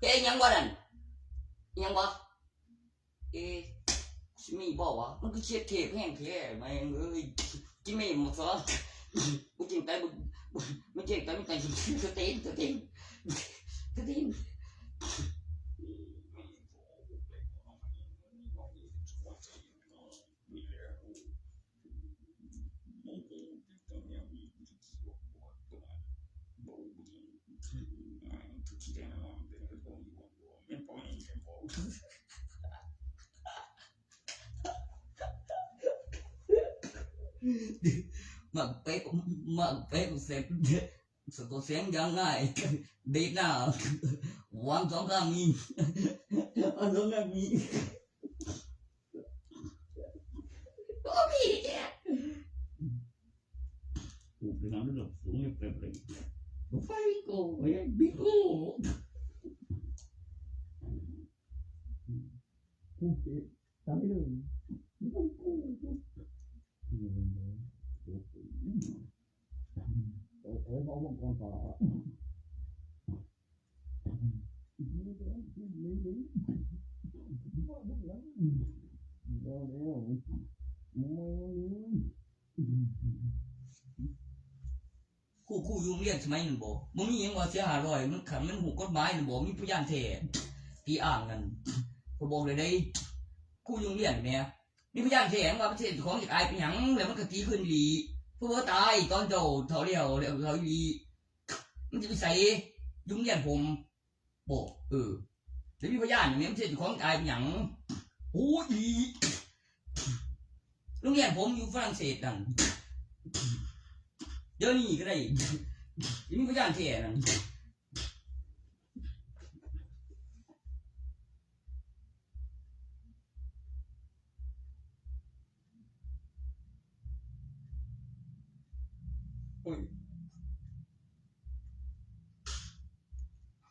เอ๊ยยังวะนั่นยังวะมีบอกว่ามันก็เชียดเทปแห้งแท้แม่งเอ้ยกินไม่หมดซะกูจริงใจไม่จริงใจไม่ใจตัวเต็ม ม เสร็จสะกดเสียงยังไงดีหน้าวางสองข้างมีอันสองข้างมี ก็มีเนี่ย กูเป็นน้ำระดับสูงเลยแบบเลย ไฟโก้ไอ้บิ๊กโก้ กูเป็นตายเลยเอามังกรฟ้าคู่ยุงเรียนสมัยนั้นบ่มึงมีหยังว่าเสียหาร้อยมันขันมันหูกฎหมายนั่นบ่มีพยานแท้ที่อ้างนั่นก็บอกเลยได้คู่ยุงเรียนแม่มีพยานแท้ว่าประเทศของจากอายเป็นหยังแล้วมันก็ตีขึ้นอีหลีเพราะว่าตายตอนเจ้าเท่าเดียวแล้วเขาอีหลีมันจะไปใส่ยุงเรียนผมบ่แล้วมีพยานอย่างนี้ประเทศของจากอายเป็นหยังโอ้ยโรงเรียนผมอยู่ฝรั่งเศสนั่นเดี๋ยวนี้ก็ได้ยังมีพยานแท้นั่น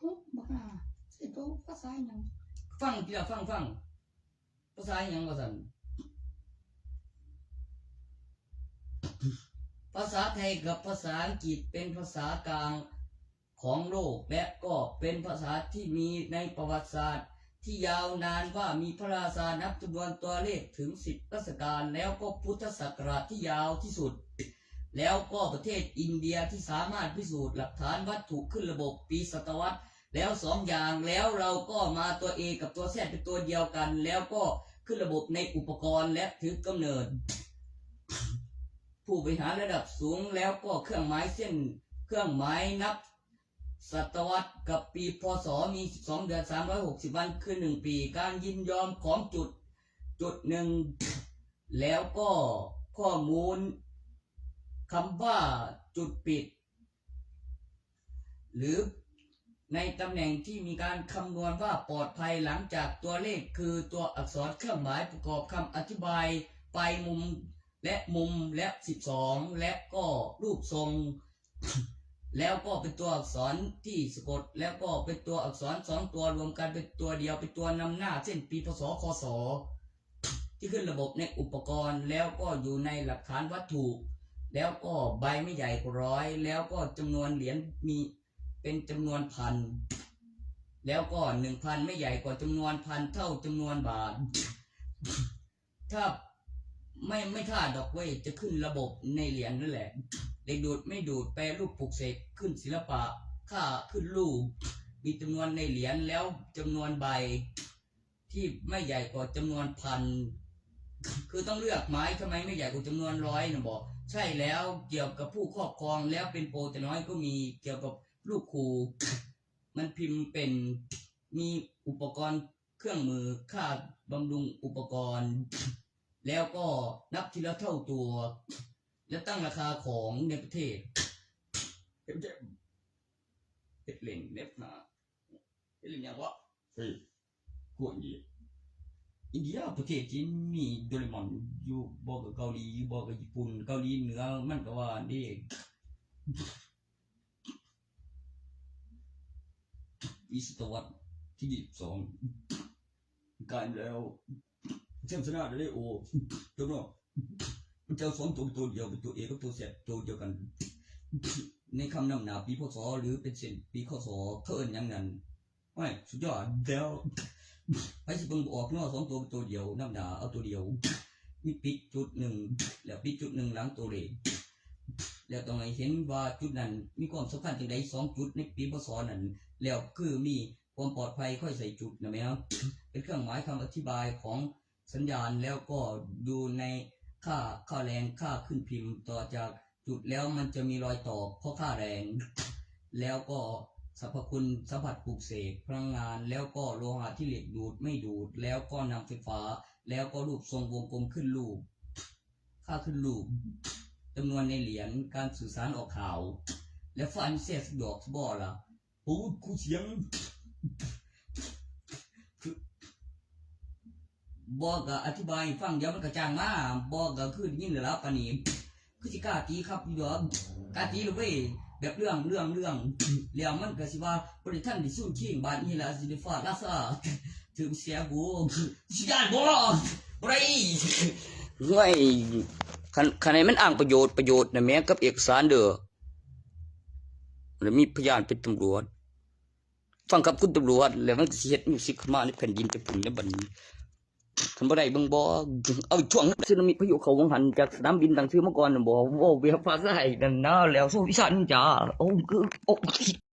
ฮุบบ้าเสียตัวภาษาหยัง ฟังทีละฟังภาษาหยังว่าซั่นภาษาไทยกับภาษาอังกฤษเป็นภาษากลางของโลกและก็เป็นภาษาที่มีในประวัติศาสตร์ที่ยาวนานว่ามีพระราชานับจำนวนตัวเลขถึง10รัชกาลแล้วก็พุทธศักราชที่ยาวที่สุดแล้วก็ประเทศอินเดียที่สามารถพิสูจน์หลักฐานวัตถุขึ้นระบบปีศตวรรษแล้ว2อย่างแล้วเราก็มาตัว A กับตัว Z เป็นตัวเดียวกันแล้วก็ขึ้นระบบในอุปกรณ์และถือกำเนิดผู้บริหารระดับสูงแล้วก็เครื่องหมายเส้นเครื่องหมายนับศตวรรษกับปีพศมี12เดือน360วันคือ1ปีการยินยอมของจุดหนึ่งแล้วก็ข้อมูลคำว่าจุดปิดหรือในตำแหน่งที่มีการคำนวณว่าปลอดภัยหลังจากตัวเลขคือตัวอักษรเครื่องหมายประกอบคำอธิบายปลายมุมและ12และก็รูปทรง แล้วก็เป็นตัวอักษรที่สะกดแล้วก็เป็นตัวอักษร2ตัวรวมกันเป็นตัวเดียวเป็นตัวนำหน้าเช่นปีพศคศที่ขึ้นระบบในอุปกรณ์แล้วก็อยู่ในหลักฐานวัตถุแล้วก็ใบไม่ใหญ่กว่า100แล้วก็จำนวนเหรียญมีเป็นจำนวนพันแล้วก็ 1,000 ไม่ใหญ่กว่าจำนวนพันเท่าจำนวนบาทถ้าไม่ท่าดอกเว้ยจะขึ้นระบบในเหรียญนั่นแหละเด็กดูดไม่ดูดแปลรูปปลุกเสกขึ้นศิลปะค่าขึ้นรูปมีจำนวนในเหรียญแล้วจำนวนใบที่ไม่ใหญ่กว่าจำนวนพันคือต้องเลือกไม้ทำไมไม่ใหญ่กว่าจำนวน100นะบอกใช่แล้วเกี่ยวกับผู้ครอบครองแล้วเป็นโปรแต่น้อยก็มีเกี่ยวกับลูกครูมันพิมพ์เป็นมีอุปกรณ์เครื่องมือค่าบำรุงอุปกรณ์แล้วก็นับทีละเท่าตัวและตั้งราคาของในประเทศเฮ็ดเล่นเน็บหนาเฮ็ดเล่นอย่างวะพวกอินเดียประเทศจีนมีโดเรมอนอยู่บอกกับเกาหลีบอกกับญี่ปุ่นเกาหลีเหนือมันก็ว่านี่วิศวรรษที่22กลายแล้วเช่นชนะได้โอ้ตัวเนาะมันจะสองตัวเดียวเป็นตัวเอกับตัวเซตัวเดียวกันในคำนำหนาปีพศหรือเป็นเส้นปีคศเขาเอิ้นอย่างนั้นไม่สุดยอดแล้วไปสิเบิ่งออกเนาะ2ตัวเป็นตัวเดียวนำหนาเอาตัวเดียวมีปิดจุดหนึ่งแล้วปิดจุดหนึ่งหลังตัวเลขแล้วต้องให้เห็นว่าจุดนั้นมีความสำคัญจังได๋2จุดในปีพศนั้นแล้วคือมีความปลอดภัยค่อยใส่จุดนะแม่ครับเป็นเครื่องหมายคำอธิบายของสัญญาณแล้วก็ดูในค่าแรงค่าขึ้นพิมพ์ต่อจากจุดแล้วมันจะมีรอยต่อเพราะค่าแรงแล้วก็สรรพคุณสัมผัสปลุกเสกพลังงานแล้วก็โลหะที่เหล็กดูดไม่ดูดแล้วก็นำไฟฟ้าแล้วก็รูปทรงวงกลมขึ้นรูปค่าขึ้นรูป จำนวนในเหรียญการสื่อสารออกข่าว และฟันเสียสดอกบ่ล่ะพูดกูเสียงบอกก็อธิบายฟังเดี๋ยวมันกระจ่างมาบอกก็คือยิ่งเลยละปานีคือสิกล้าตีครับอยู่ดอกกล้าตีเลยเว้ยแบบเรื่องแล้วมันก็สิว่าบริท่านที่สู้ชิงบาดนี้ละสิได้ฟาดลาซาถึงเสียกูสิยานบ่ไรง่ายคันให้มันอ้างประโยชน์นะแม้กับเอกสารเด้อแล้วมีพยานเป็นตำรวจฟังกับคุณตำรวจแล้วมันสิเฮ็ดมิวสิกขึ้นมาในแผ่นดินจะพุ่นในบัดนี้คันบ่ได้เบิ่งบ่เอาช่วงสึนามิพายุเข้าวังหันจากสนามบินตั้งชื่อมาก่อนน่ะบ่เว้าเวียฟ้าใสนั่นนะแล้วสู้อีสานจ้าโอ้คือโอ้